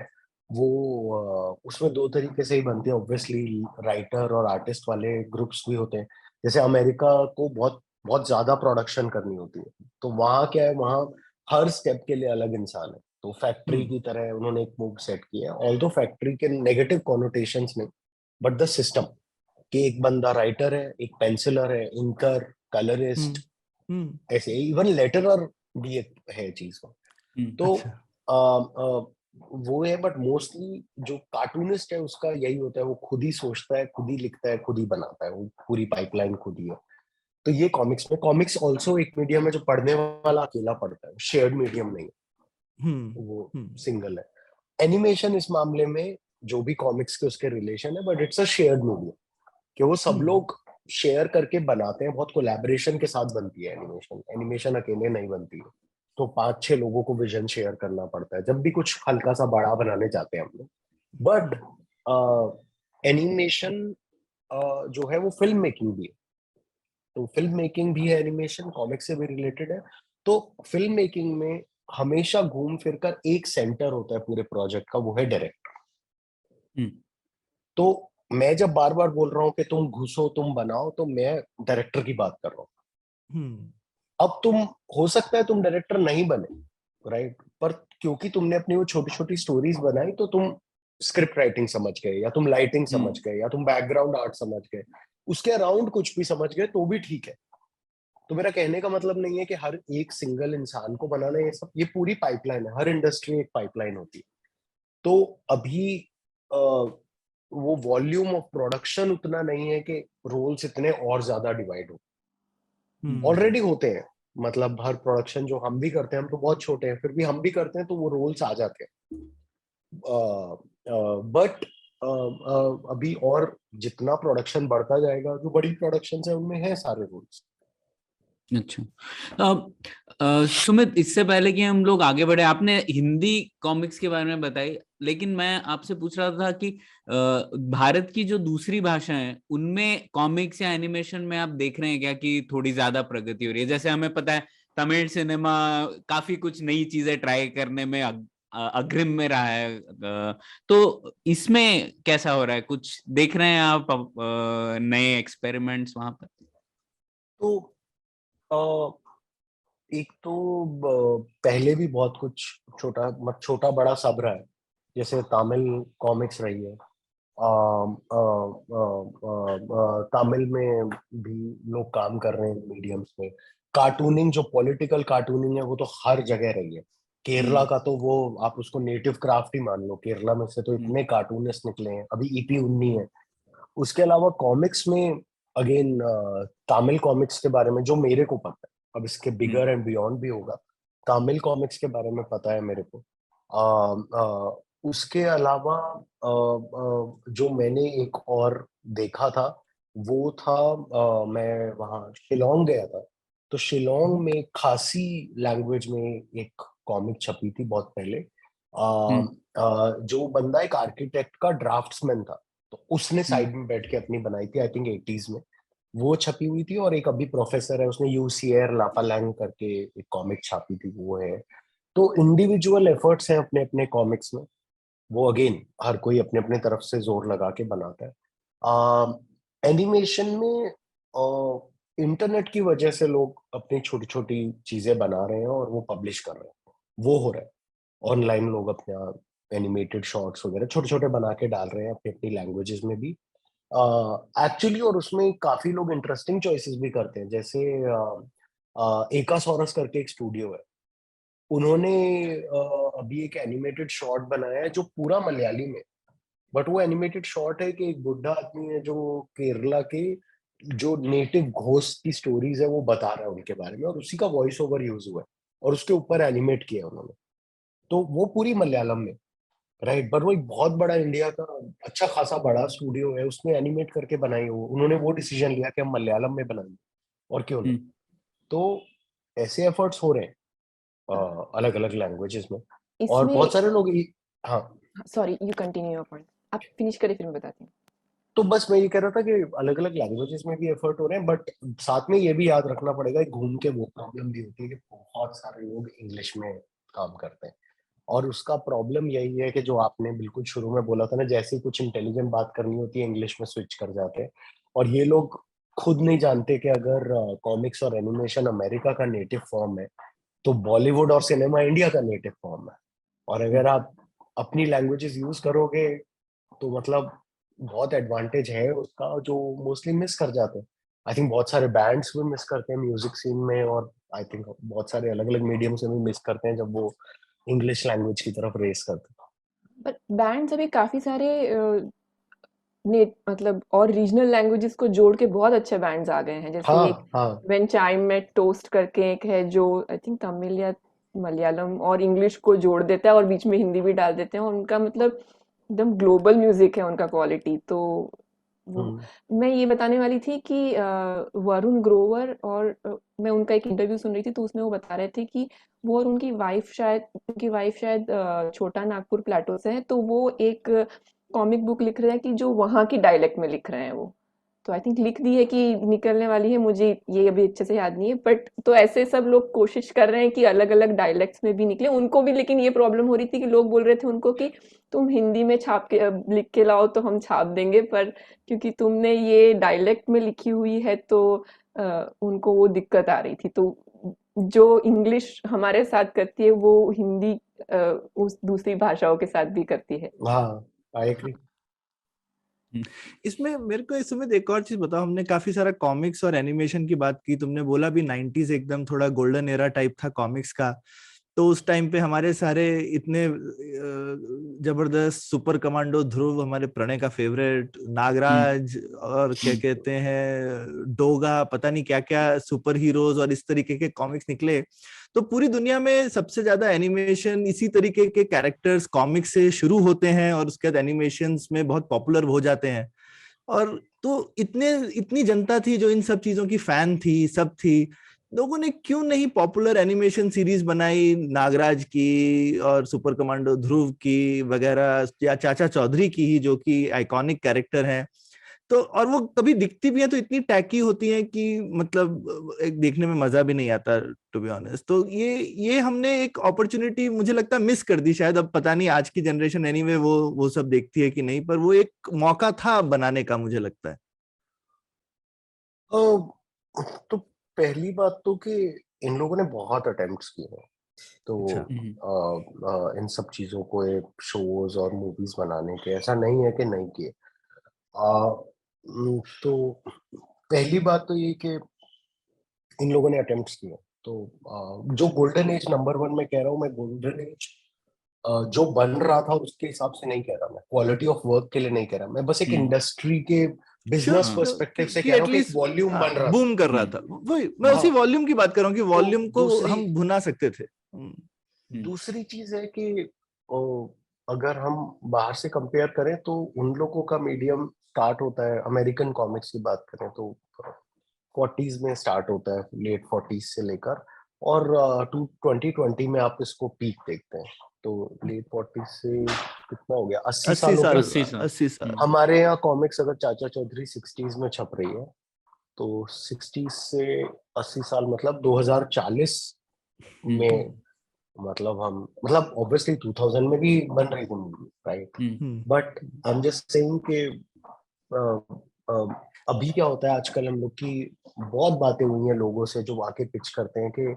वो उसमें दो तरीके से ही बनते हैं ऑब्वियसली, राइटर और आर्टिस्ट वाले ग्रुप्स भी होते हैं। जैसे अमेरिका को बहुत बहुत ज्यादा प्रोडक्शन करनी होती है, तो वहाँ क्या है, वहाँ हर स्टेप के लिए अलग इंसान है। तो फैक्ट्री हम्म। की तरह उन्होंने एक मूव सेट किया है, ऑल्दो फैक्ट्री के नेगेटिव कॉनोटेशंस नहीं, बट द सिस्टम कि एक बंदा राइटर है, एक पेंसिलर है, इंकर, कलरिस्ट, हम्म। हम्म। ऐसे इवन लेटरर भी एक है चीज को। तो अच्छा। वो है, बट मोस्टली जो कार्टूनिस्ट है उसका यही होता है, वो खुद ही सोचता है, खुद ही लिखता है, खुद ही बनाता है, वो पूरी पाइपलाइन खुद ही है। तो ये कॉमिक्स ऑल्सो एक मीडियम है जो पढ़ने वाला अकेला पढ़ता है, शेयर्ड मीडियम नहीं हम्म। है, वो हम्म। सिंगल है। एनिमेशन इस मामले में जो भी कॉमिक्स के उसके रिलेशन है, but it's a shared medium, कि वो सब हम्म। लोग शेयर करके बनाते हैं, बहुत कोलैबोरेशन के साथ बनती है एनिमेशन। एनिमेशन अकेले नहीं बनती है, तो 5-6 लोगों को विजन शेयर करना पड़ता है जब भी कुछ हल्का सा बड़ा बनाने जाते हैं हम लोग। बट एनिमेशन जो है वो फिल्म मेकिंग भी है। तो फिल्म मेकिंग भी है, एनिमेशन कॉमिक से भी रिलेटेड है। तो फिल्म मेकिंग में हमेशा घूम फिर कर एक सेंटर होता है पूरे प्रोजेक्ट का, वो है डायरेक्टर। हम्म। तो मैं जब बार बार बोल रहा हूँ कि तुम घुसो, तुम बनाओ, तो मैं डायरेक्टर की बात कर रहा हूँ। हम्म। अब तुम, हो सकता है तुम डायरेक्टर नहीं बने, राइट, पर क्योंकि तुमने अपनी वो छोटी छोटी स्टोरीज बनाई, तो तुम स्क्रिप्ट राइटिंग समझ गए, या तुम लाइटिंग समझ हम्म। गए, या तुम बैकग्राउंड आर्ट समझ गए, उसके अराउंड कुछ भी समझ गए तो भी ठीक है। तो मेरा कहने का मतलब नहीं है कि हर एक सिंगल इंसान को बनाना, ये सब ये पूरी पाइपलाइन है, हर इंडस्ट्री में एक पाइपलाइन होती है। तो अभी वो वॉल्यूम ऑफ प्रोडक्शन उतना नहीं है कि रोल्स इतने और ज्यादा डिवाइड हो, हम्म। ऑलरेडी होते हैं। मतलब हर प्रोडक्शन जो हम भी करते हैं, हम तो बहुत छोटे हैं, फिर भी हम भी करते हैं, तो वो रोल्स आ जाते हैं। बट अभी और जितना प्रोडक्शन बढ़ता जाएगा, जो बड़ी प्रोडक्शन है उनमें है सारे रूल्स। अच्छा। सुमित, इससे पहले कि हम लोग आगे बढ़े, आपने हिंदी कॉमिक्स के बारे में बताई, लेकिन मैं आपसे पूछ रहा था कि भारत की जो दूसरी भाषा है उनमें कॉमिक्स या एनिमेशन में आप देख रहे हैं क्या कि थोड़ी ज्यादा प्रगति हो रही है? जैसे हमें पता है तमिल सिनेमा काफी कुछ नई चीजें ट्राई करने में अग्रिम में रहा है, तो इसमें कैसा हो रहा है? कुछ देख रहे हैं आप नए एक्सपेरिमेंट्स वहां पर? तो एक तो पहले भी बहुत कुछ छोटा बड़ा सब रहा है। जैसे तमिल कॉमिक्स रही है, तमिल में भी लोग काम कर रहे हैं मीडियम्स में। कार्टूनिंग, जो पॉलिटिकल कार्टूनिंग है, वो तो हर जगह रही है। केरला हम्म। का तो वो आप उसको नेटिव क्राफ्ट ही मान लो, केरला में से तो हम्म। इतने कार्टूनिस्ट निकले हैं, अभी ईपी उन्नी है। उसके अलावा कॉमिक्स में अगेन तमिल कॉमिक्स के बारे में जो मेरे को पता है, अब इसके हम्म। बिगर एंड बियॉन्ड भी होगा, तमिल कॉमिक्स के बारे में पता है मेरे को। उसके अलावा जो मैंने एक और देखा था, वो था मैं वहाँ शिलोंग गया था, तो शिलोंग में खासी लैंग्वेज में एक कॉमिक छपी थी बहुत पहले। जो बंदा एक आर्किटेक्ट का ड्राफ्ट्समैन था, तो उसने साइड में बैठ के अपनी बनाई थी, आई थिंक 80s में वो छपी हुई थी। और एक अभी प्रोफेसर है, उसने यूसीएर लाफालैंग करके एक कॉमिक छापी थी, वो है। तो इंडिविजुअल एफर्ट्स हैं अपने अपने कॉमिक्स में, वो अगेन हर कोई अपने अपने तरफ से जोर लगा के बनाता है। एनिमेशन में इंटरनेट की वजह से लोग अपनी छोटी छोटी चीजें बना रहे हैं और वो पब्लिश कर रहे हैं, वो हो रहा है। ऑनलाइन लोग अपना एनिमेटेड शॉर्ट्स वगैरह छोटे छोटे बना के डाल रहे हैं अपनी अपनी लैंग्वेजेस में भी एक्चुअली। और उसमें काफी लोग इंटरेस्टिंग चॉइसेस भी करते हैं, जैसे एकासोरस करके एक स्टूडियो है, उन्होंने अभी एक एनिमेटेड शॉर्ट बनाया है जो पूरा मलयाली में। बट वो एनिमेटेड शॉर्ट है कि एक बुढ़ा आदमी है जो केरला के जो नेटिव घोस्ट की स्टोरीज है वो बता रहा है उनके बारे में, और उसी का वॉइस ओवर यूज हुआ है और उसके ऊपर एनिमेट किया है उन्होंने। तो वो पूरी मलयालम में, राइट। पर वो एक बहुत बड़ा इंडिया का अच्छा खासा बड़ा स्टूडियो है, उसने एनिमेट करके बनाई हो, उन्होंने वो डिसीजन लिया कि हम मलयालम में बनाएंगे, और क्यों ना। तो ऐसे एफर्ट्स हो रहे हैं अलग अलग लैंग्वेजेस में, और इसमें बहुत सारे लोग हाँ। Sorry, you continue your point, आप फिनिश करें फिर मैं बताती हूँ। तो बस मैं ये कह रहा था कि अलग अलग लैंग्वेजेस में भी एफर्ट हो रहे हैं, बट साथ में ये भी याद रखना पड़ेगा, घूम के वो प्रॉब्लम भी होती है कि बहुत सारे लोग इंग्लिश में काम करते हैं। और उसका प्रॉब्लम यही है कि जो आपने बिल्कुल शुरू में बोला था ना, जैसे ही कुछ इंटेलिजेंट बात करनी होती है इंग्लिश में स्विच कर जाते हैं। और ये लोग खुद नहीं जानते कि अगर कॉमिक्स और एनिमेशन अमेरिका का नेटिव फॉर्म है, तो बॉलीवुड और सिनेमा इंडिया का नेटिव फॉर्म है। और अगर आप अपनी लैंग्वेजेस यूज करोगे तो मतलब बहुत एडवांटेज है उसका, जो मोस्टली मिस कर जाते हैं। आई थिंक बहुत सारे बैंड्स भी मिस करते हैं म्यूजिक सीन में, और आई थिंक बहुत सारे अलग अलग मीडियम से भी मिस करते हैं जब वो इंग्लिश लैंग्वेज की तरफ रेस करते हैं। बट बैंड्स अभी काफी सारे नेट मतलब और रीजनल लैंग्वेजेस को जोड़ के बहुत अच्छे बैंड्स आ गए हैं, जैसे एक हाँ हाँ। व्हेन चाइम मेट टोस्ट करके एक है जो आई थिंक तमिल या मलयालम और इंग्लिश को जोड़ देता है और बीच में हिंदी भी डाल देते हैं, और उनका मतलब एकदम ग्लोबल म्यूजिक है उनका क्वालिटी। तो वो हम्म मैं ये बताने वाली थी कि वरुण ग्रोवर और मैं उनका एक इंटरव्यू सुन रही थी, तो उसमें वो बता रहे थे कि वो और उनकी वाइफ शायद छोटा नागपुर प्लेटो से है, तो वो एक कॉमिक बुक लिख रहे हैं कि जो वहाँ की डायलेक्ट में लिख रहे हैं वो। तो आई थिंक लिख दी है कि निकलने वाली है, मुझे ये अभी अच्छे से याद नहीं है, बट तो ऐसे सब लोग कोशिश कर रहे हैं कि अलग अलग डायलेक्ट्स में भी निकले उनको भी। लेकिन ये प्रॉब्लम हो रही थी कि लोग बोल रहे थे उनको कि तुम हिंदी में छाप के लिख के लाओ तो हम छाप देंगे, पर क्योंकि तुमने ये डायलेक्ट में लिखी हुई है तो उनको वो दिक्कत आ रही थी। तो जो इंग्लिश हमारे साथ करती है वो हिंदी उस दूसरी भाषाओं के साथ भी करती है। हाँ, आई एग्री। इसमें मेरे को इस समय एक और चीज बताओ, हमने काफी सारा कॉमिक्स और एनिमेशन की बात की, तुमने बोला भी 90s एकदम थोड़ा गोल्डन एरा टाइप था कॉमिक्स का। तो उस टाइम पे हमारे सारे इतने जबरदस्त सुपर कमांडो ध्रुव, हमारे प्रणय का फेवरेट, नागराज, और क्या कहते हैं डोगा, पता नहीं क्या क्या सुपर हीरोज और इस तरीके के कॉमिक्स निकले। तो पूरी दुनिया में सबसे ज्यादा एनिमेशन इसी तरीके के कैरेक्टर्स कॉमिक्स से शुरू होते हैं और उसके बाद एनिमेशंस में बहुत पॉपुलर हो जाते हैं। और तो इतनी जनता थी जो इन सब चीजों की फैन थी, सब थी, लोगों ने क्यों नहीं पॉपुलर एनिमेशन सीरीज बनाई नागराज की और सुपर कमांडो ध्रुव की वगैरह, या चाचा चौधरी की ही, जो कि आइकॉनिक कैरेक्टर हैं। तो और वो कभी दिखती भी है तो इतनी टैकी होती है कि मतलब एक देखने में मजा भी नहीं आता, टू बी ऑनेस्ट। तो ये हमने एक अपॉर्चुनिटी मुझे लगता है मिस कर दी शायद। अब पता नहीं आज की जनरेशन एनीवे वो सब देखती है कि नहीं, पर वो एक मौका था बनाने का, मुझे लगता है। तो पहली बात तो कि इन लोगों ने बहुत अटेम्प्ट्स किए हैं, तो अच्छा। इन सब चीजों को शोज और मूवीज बनाने के, ऐसा नहीं है कि नहीं किए। तो पहली बात तो ये कि इन लोगों ने अटेम्प्ट्स किए। तो जो गोल्डन एज नंबर वन में कह रहा हूँ मैं, गोल्डन एज जो बन रहा था उसके हिसाब से नहीं कह रहा, मैं क्वालिटी ऑफ वर्क के लिए नहीं कह रहा, मैं बस एक इंडस्ट्री के श्योर बिजनेस श्योर पर्सपेक्टिव से कि कह रहा हूँ कि एक एटलीस्ट वॉल्यूम बन रहा था। बूम कर रहा था, वही मैं हाँ। उसी वॉल्यूम की बात कर रहा हूँ कि तो वॉल्यूम को हम भुना सकते थे। दूसरी चीज है कि अगर हम बाहर से कंपेयर करें तो उन लोगों का मीडियम स्टार्ट होता है, अमेरिकन कॉमिक्स की बात करें तो 40s में स्टार्ट होता है, लेट 40s से लेकर, और 2020 में आप इसको पीक देखते हैं। तो लेट 40s से कितना हो गया, 80 साल हो गए। 80 साल। 80 साल। हमारे यहाँ कॉमिक्स अगर चाचा चौधरी 60s में छप रही है, तो 60 से 80 साल मतलब 2040 में, मतलब हम, मतलब ऑब्वियसली 2000 में भी बन रही थी movie, right? But I am just saying कि अभी क्या होता है आजकल, हम लोग की बहुत बातें हुई हैं लोगों से जो आके पिच करते हैं कि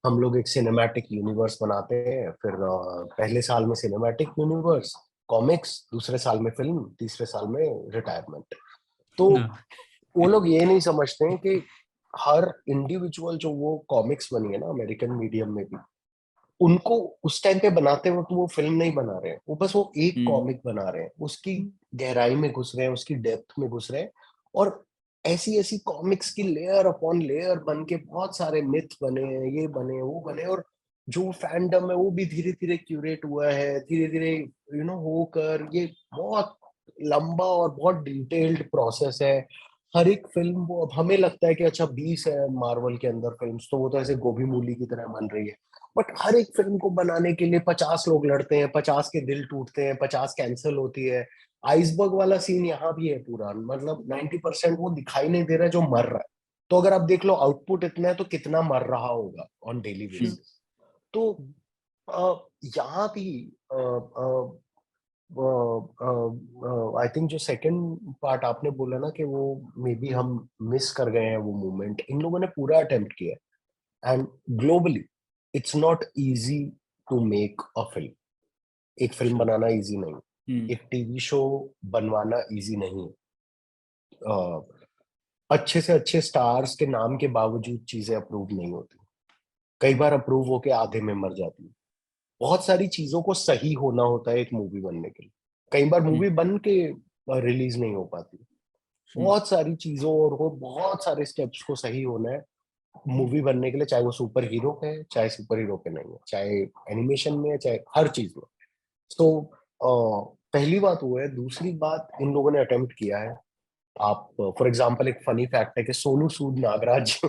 हम लोग एक सिनेमैटिक यूनिवर्स बनाते हैं, फिर पहले साल में सिनेमैटिक यूनिवर्स कॉमिक्स, दूसरे साल में फिल्म, तीसरे साल में रिटायरमेंट। तो वो लोग ये नहीं समझते हैं कि हर इंडिविजुअल जो वो कॉमिक्स बनी है ना अमेरिकन मीडियम में भी, उनको उस टाइम पे बनाते वक्त वो फिल्म नहीं बना रहे हैं, वो बस वो एक कॉमिक बना रहे हैं, उसकी गहराई में घुस रहे हैं, उसकी डेप्थ में घुस रहे हैं, और ऐसी ऐसी कॉमिक्स की लेयर अपॉन लेयर बन के बहुत सारे मिथ बने हैं, ये बने वो बने, और जो फैंडम है वो भी धीरे धीरे क्यूरेट हुआ है, धीरे धीरे होकर, ये बहुत लंबा और बहुत डिटेल्ड प्रोसेस है। हर एक फिल्म, वो अब हमें लगता है कि अच्छा 20 है मार्वल के अंदर फिल्म्स, तो वो तो ऐसे गोभी मूली की तरह बन रही है, बट हर एक फिल्म को बनाने के लिए 50 लोग लड़ते हैं, 50 के दिल टूटते हैं, 50 कैंसिल होती है। आइसबर्ग वाला सीन यहाँ भी है पूरा, मतलब 90% वो दिखाई नहीं दे रहा है जो मर रहा है। तो अगर आप देख लो आउटपुट इतना है तो कितना मर रहा होगा ऑन डेली बेसिस। तो यहाँ भी आई थिंक जो सेकंड पार्ट आपने बोला ना कि वो मे बी हम मिस कर गए हैं वो मोमेंट, इन लोगों ने पूरा अटेम्प्ट किया है। And globally it's not easy to make a film. एक फिल्म बनाना इजी नहीं, एक टीवी शो बनवाना इजी नहीं। अच्छे से अच्छे स्टार्स के नाम के बावजूद चीजें अप्रूव नहीं होती, कई बार अप्रूव होके आधे में मर जाती है। बहुत सारी चीजों को सही होना होता है एक मूवी बनने के लिए, कई बार मूवी बन के रिलीज नहीं हो पाती। बहुत सारी चीजों और वो बहुत सारे स्टेप्स को सही होना है मूवी बनने के लिए, चाहे वो सुपर हीरो पे है, चाहे सुपर हीरो पे नहीं है, चाहे एनिमेशन में है, चाहे हर चीज में। तो पहली बात वो है। दूसरी बात, इन लोगों ने अटेम्प्ट किया है। आप फॉर एग्जांपल, एक फनी फैक्ट है कि सोनू सूद नागराज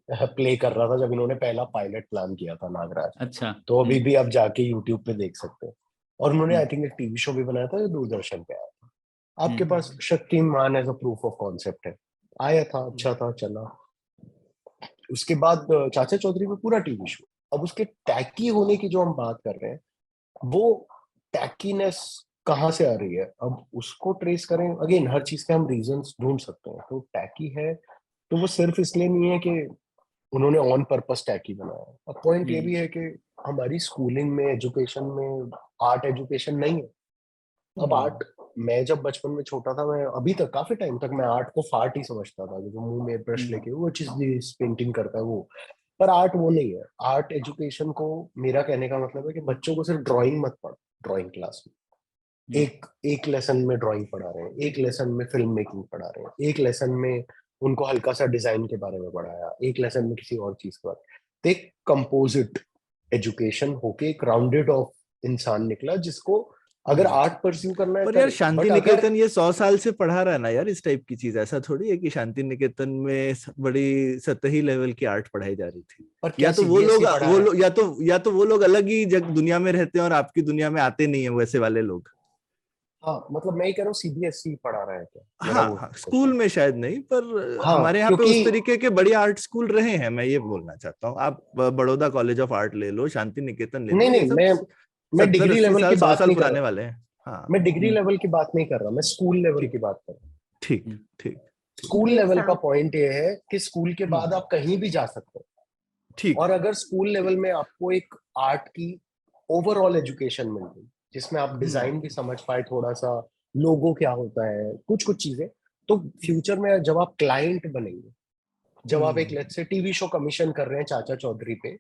प्ले कर रहा था जब इन्होंने पहला पायलट प्लान किया था नागराज। अच्छा। तो अभी भी आप जाके यूट्यूब पे देख सकते हैं। और उन्होंने आई थिंक एक टीवी शो भी बनाया था जो दूरदर्शन पे आया था। आपके पास Shaktimaan as a proof of concept है, आया था, अच्छा था, चला। उसके बाद चाचा चौधरी में पूरा टीवी शो। अब उसके टैकी होने की जो हम बात कर रहे हैं, वो टैकीनेस कहाँ से आ रही है, अब उसको ट्रेस करें। अगेन हर चीज के हम रीजंस ढूंढ सकते हैं। तो टैकी है तो वो सिर्फ इसलिए नहीं है कि उन्होंने ऑन पर्पस टैकी बनाया। अब पॉइंट ये भी है कि हमारी स्कूलिंग में, एजुकेशन में आर्ट एजुकेशन नहीं है। अब आर्ट, मैं जब बचपन में छोटा था, मैं अभी तक काफी टाइम तक मैं आर्ट को फार्ट ही समझता था, जो मुंह में ब्रश लेके वो चीज पेंटिंग करता है वो। पर आर्ट वो नहीं है। आर्ट एजुकेशन को, मेरा कहने का मतलब है कि बच्चों को सिर्फ ड्राइंग मत पढ़ ड्राइंग क्लास में। एक लेसन में ड्राइंग पढ़ा रहे हैं, एक लेसन में फिल्म मेकिंग पढ़ा रहे हैं, एक लेसन में उनको हल्का सा डिजाइन के बारे में पढ़ाया, एक लेसन में किसी और चीज के बारे में। एक कंपोजिट एजुकेशन होके एक राउंडेड ऑफ इंसान निकला, जिसको अगर आर्ट परस्यू करना है पर यार करे। शांति बट अगर निकेतन ये 100 साल से पढ़ा रहा है ना यार इस टाइप की चीज। ऐसा थोड़ी है कि शांति निकेतन में बड़ी सतही लेवल की आर्ट पढ़ाई जा रही थी। पर क्या या तो वो CBSE लोग पढ़ा रहा है? या तो वो लोग अलग ही दुनिया में रहते हैं और आपकी दुनिया में आते नहीं है वैसे वाले लोग। हाँ, मतलब मैं ही कह रहा हूँ CBSE पढ़ा रहा है क्या, मेरा वो हाँ स्कूल में शायद नहीं, पर हाँ, हमारे यहाँ पे क्योंकि उस तरीके के बढ़िया आर्ट स्कूल रहे हैं। मैं ये बोलना चाहता हूँ, आप बड़ौदा कॉलेज ऑफ आर्ट ले लो, शांति निकेतन ले लो, नहीं ये नहीं, सब मैं 70 डिग्री 80 लेवल की साल 100 बात साल नहीं कर पुराने रहा। वाले हैं। हाँ मैं डिग्री लेवल की बात नहीं कर रहा, मैं स्कूल लेवल की बात कर रहा हूँ। ठीक ठीक स्कूल जी लेवल का शांत पॉइंट ये है कि स्कूल के बाद आप कहीं भी जा सकते हो। ठीक। और अगर स्कूल लेवल में आपको एक आर्ट की ओवरऑल एजुकेशन मिल गई, जिसमें आप डिजाइन भी समझ पाए, थोड़ा सा लोगो क्या होता है, कुछ कुछ चीजें, तो फ्यूचर में जब आप क्लाइंट बनेंगे, जब आप एक let's say TV show commission कर रहे हैं चाचा चौधरी पे,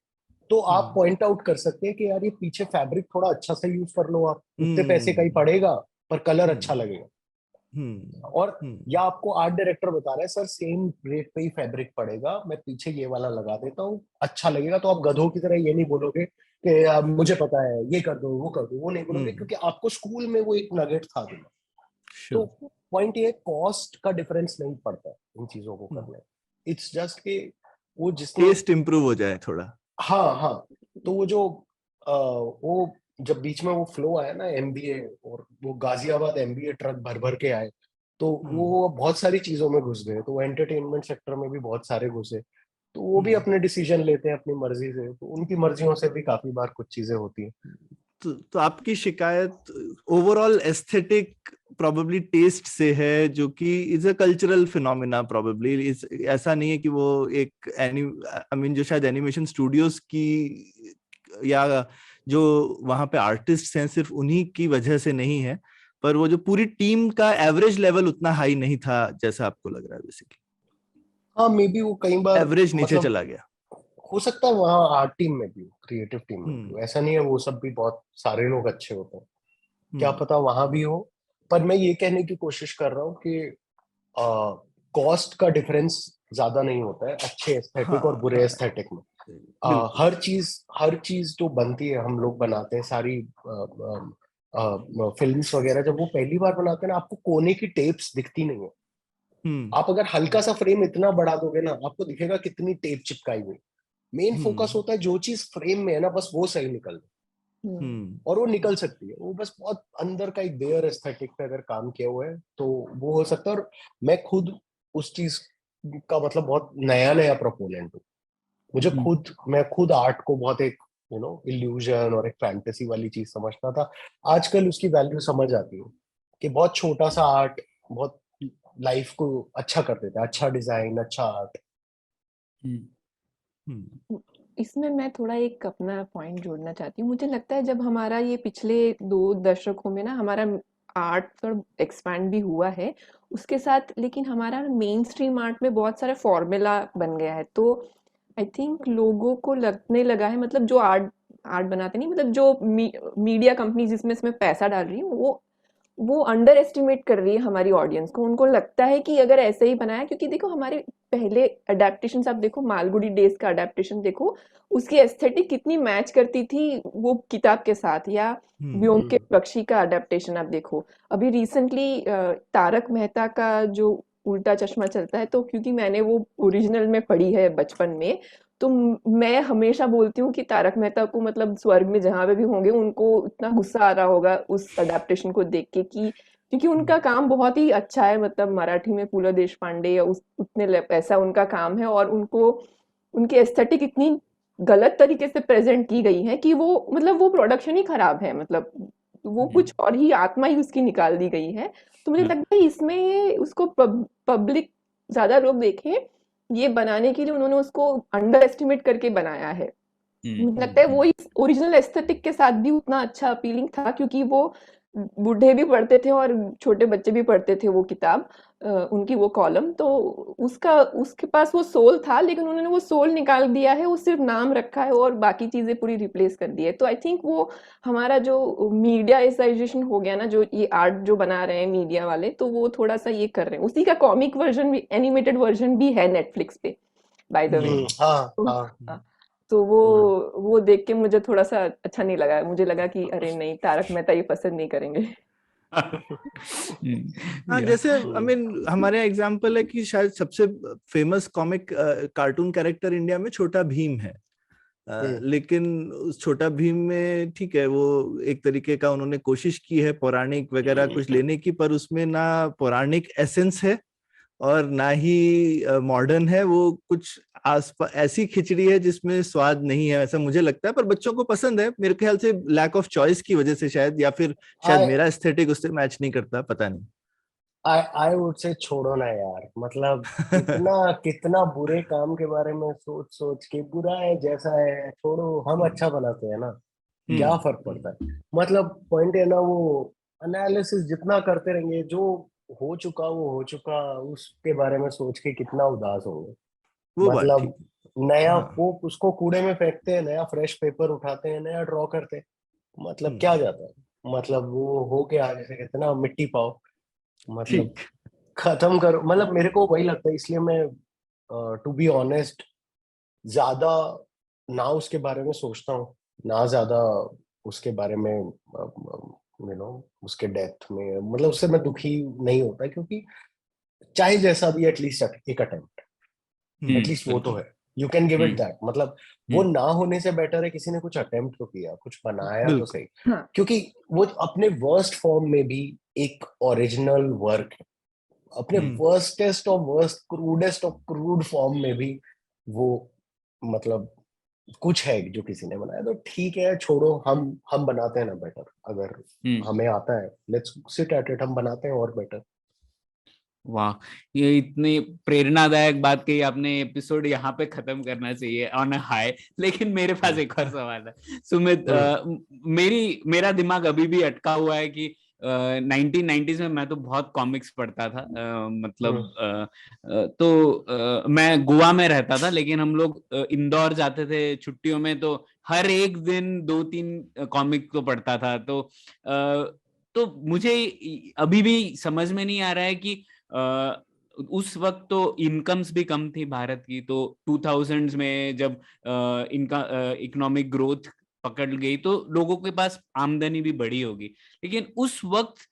तो आप पॉइंट आउट कर सकते हैं कि यार ये पीछे फैब्रिक थोड़ा अच्छा सा यूज कर लो, आप उतने पैसे का ही पड़ेगा पर कलर अच्छा लगेगा। और या आपको आर्ट डायरेक्टर बता रहा है सर सेम रेट पे ही फैब्रिक पड़ेगा, मैं पीछे ये वाला लगा देता हूँ, अच्छा लगेगा। तो आप गधों की तरह ये नहीं बोलोगे कि मुझे पता है, ये कर दो, वो कर दो, वो नहीं बोलोगे, क्योंकि आपको स्कूल में वो एक नगेट था दिमाग। तो पॉइंट ये, कॉस्ट का डिफरेंस नहीं पड़ता इन चीजों को करने। इट्स जस्ट कि वो जिसने टेस्ट इम्प्रूव हो जाए थोड़ा। हाँ हाँ, तो वो जो वो जब बीच में वो फ्लो आया ना एमबीए, और वो गाजियाबाद एमबीए ट्रक भर भर के आए, तो वो बहुत सारी चीजों में घुस गए, तो वो एंटरटेनमेंट सेक्टर में भी बहुत सारे घुसे, तो वो भी अपने डिसीजन लेते हैं अपनी मर्जी से, तो उनकी मर्जियों से भी काफी बार कुछ चीजें होती हैं। तो आपकी शिकायत ओवरऑल एस्थेटिक प्रोबेबली टेस्ट से है, जो कि is a cultural phenomena probably. ऐसा नहीं है कि वो एक आई मीन जो शायद एनिमेशन स्टूडियोज की या जो वहां पे आर्टिस्ट हैं सिर्फ उन्हीं की वजह से नहीं है, पर वो जो पूरी टीम का एवरेज लेवल उतना हाई नहीं था जैसा आपको लग रहा है बेसिकली। हाँ मे बी वो कई बार एवरेज नीचे मतलब चला गया। हो सकता है वहाँ आर्ट टीम में भी, क्रिएटिव टीम में भी, ऐसा नहीं है वो सब भी बहुत सारे लोग अच्छे होते हैं, क्या पता वहां भी हो। पर मैं ये कहने की कोशिश कर रहा हूँ कि कॉस्ट का डिफरेंस ज्यादा नहीं होता है अच्छे एस्थेटिक और बुरे एस्थेटिक में। बिल्कुल। हर चीज जो बनती है, हम लोग बनाते हैं सारी फिल्म्स वगैरह, जब वो पहली बार बनाते हैं ना, आपको कोने की टेप्स दिखती नहीं है। आप अगर हल्का सा फ्रेम इतना बढ़ा दोगे ना, आपको दिखेगा कितनी टेप चिपकाई हुई। मेन फोकस होता है जो चीज फ्रेम में है ना, बस वो सही निकल और वो निकल सकती है, वो बस बहुत अंदर का एक बेयर एस्थेटिक पे अगर काम किया हुआ है तो वो हो सकता है। और मैं खुद उस चीज का मतलब बहुत नया नया प्रोपोनेंट हूँ। मैं खुद आर्ट को बहुत एक इल्यूजन और एक फैंटेसी वाली चीज समझता था। आजकल उसकी वैल्यू समझ आती है कि बहुत छोटा सा आर्ट बहुत लाइफ को अच्छा कर देता है, अच्छा डिजाइन, अच्छा आर्ट। इसमें मैं थोड़ा एक अपना पॉइंट जोड़ना चाहती हूँ। मुझे लगता है जब हमारा ये पिछले 2 दशकों में ना हमारा आर्ट थोड़ा एक्सपैंड भी हुआ है, उसके साथ लेकिन हमारा मेन स्ट्रीम आर्ट में बहुत सारा फॉर्मूला बन गया है। तो आई थिंक लोगों को लगने लगा है, मतलब जो आर्ट आर्ट बनाते नहीं, मतलब जो मीडिया कंपनी जिसमें इसमें पैसा डाल रही है, वो अंडर एस्टिमेट कर रही है हमारी ऑडियंस को। उनको लगता है कि अगर ऐसे ही बनाया, क्योंकि देखो हमारे पहले अडेप्टेशन आप देखो, मालगुडी डेज का अडेप्टेशन देखो, उसकी एस्थेटिक कितनी मैच करती थी वो किताब के साथ, या व्योमकेश बख्शी का अडेप्टेशन आप देखो। अभी रिसेंटली तारक मेहता का जो उल्टा चश्मा चलता है, तो क्योंकि मैंने वो ओरिजिनल में पढ़ी है बचपन में, तो मैं हमेशा बोलती हूँ कि तारक मेहता को मतलब स्वर्ग में जहाँ पे भी होंगे उनको इतना गुस्सा आ रहा होगा उस अडेप्टेशन को देख के, कि क्योंकि उनका काम बहुत ही अच्छा है, मतलब मराठी में पुल देश पांडे या उतने ऐसा उनका काम है, और उनको उनकी एस्थेटिक इतनी गलत तरीके से प्रेजेंट की गई है कि वो मतलब वो प्रोडक्शन ही खराब है, मतलब वो कुछ और ही आत्मा ही उसकी निकाल दी गई है। तो मुझे लगता है इसमें उसको पब्लिक ज्यादा लोग देखें, ये बनाने के लिए उन्होंने उसको अंडर एस्टिमेट करके बनाया है। मुझे लगता है वो इस ओरिजिनल एस्थेटिक के साथ भी उतना अच्छा अपीलिंग था, क्योंकि वो बूढ़े भी पढ़ते थे और छोटे बच्चे भी पढ़ते थे वो किताब, उनकी वो कॉलम। तो उसके पास वो सोल था, लेकिन उन्होंने वो सोल निकाल दिया है, वो सिर्फ नाम रखा है और बाकी चीजें पूरी रिप्लेस कर दी है। तो आई थिंक वो हमारा जो मीडियाइजेशन हो गया ना, जो ये आर्ट जो बना रहे हैं मीडिया वाले, तो वो थोड़ा सा ये कर रहे हैं। उसी का कॉमिक वर्जन भी, एनिमेटेड वर्जन भी है नेटफ्लिक्स पे, बाय द वे। हाँ तो हाँ। तो वो देख के मुझे थोड़ा सा अच्छा नहीं लगा। मुझे लगा कि अरे नहीं, तारक मेहता ये पसंद नहीं करेंगे। हाँ, जैसे आई मीन हमारे एग्जाम्पल है कि शायद सबसे famous comic cartoon character India में छोटा भीम है। लेकिन उस छोटा भीम में ठीक है, वो एक तरीके का उन्होंने कोशिश की है पौराणिक वगैरह कुछ लेने की, पर उसमें ना पौराणिक एसेंस है और ना ही मॉडर्न है। वो कुछ आसपास ऐसी खिचड़ी है जिसमें स्वाद नहीं है, ऐसा मुझे लगता है। पर बच्चों को पसंद है मेरे ख्याल से, लैक ऑफ चॉइस की वजह से शायद, या फिर शायद मेरा एस्थेटिक उससे मैच नहीं करता, पता नहीं। आई वुड से छोड़ो ना यार, मतलब कितना कितना बुरे काम के बारे में सोच सोच के, बुरा है जैसा है छोड़ो, हम अच्छा बनाते हैं ना, क्या फर्क पड़ता है। मतलब पॉइंट है ना, वो एनालिसिस जितना करते रहेंगे, जो हो चुका वो हो चुका, उसके बारे में सोच के कितना उदास होंगे। वो बात ठीक। मतलब नया हाँ। वो उसको कूड़े में फेंकते हैं, नया फ्रेश पेपर उठाते हैं, नया ड्रॉ करते हैं, मतलब क्या जाता है। मतलब वो हो के आगे से कितना मिट्टी पाओ, मतलब ठीक। खत्म करो। मतलब मेरे को वही लगता है, इसलिए मैं टू बी ऑनेस्ट ज्यादा ना उसके बारे में सोचता हूँ, ना ज्यादा उसके बारे में उसके डेथ में, मतलब उससे मैं दुखी नहीं होता, क्योंकि चाहे जैसा भी एटलीस्ट एक अटेम्प्ट। एटलीस्ट वो तो है, you can give it that. मतलब वो हम्म। ना होने से बेटर है किसी ने कुछ अटेम्प्ट तो किया, कुछ बनाया तो बिल्कुल। सही, हाँ क्योंकि वो अपने वर्स्ट फॉर्म में भी एक ओरिजिनल वर्क है, अपने worstest of worst crudest of crude form में भी वो मतलब कुछ है जो किसी ने बनाया। तो ठीक है, छोड़ो, हम बनाते हैं ना बेटर, अगर हमें आता है, लेट्स सिट एट इट, हम बनाते हैं और बेटर। वाह, ये इतनी प्रेरणादायक बात कही आपने। एपिसोड यहाँ पे खत्म करना चाहिए ऑन अ हाई। लेकिन मेरे पास एक और सवाल है सुमित। मेरा दिमाग अभी भी अटका हुआ है कि 1990s में मैं तो बहुत कॉमिक्स पढ़ता था। मतलब मैं गोवा में रहता था, लेकिन हम लोग इंदौर जाते थे छुट्टियों में, तो हर एक दिन 2-3 कॉमिक तो पढ़ता था। तो मुझे अभी भी समझ में नहीं आ रहा है कि उस वक्त तो इनकम्स भी कम थी भारत की। तो 2000s में जब इनका इकोनॉमिक ग्रोथ पकड़ गई तो लोगों के पास आमदनी भी बढ़ी होगी, लेकिन उस वक्त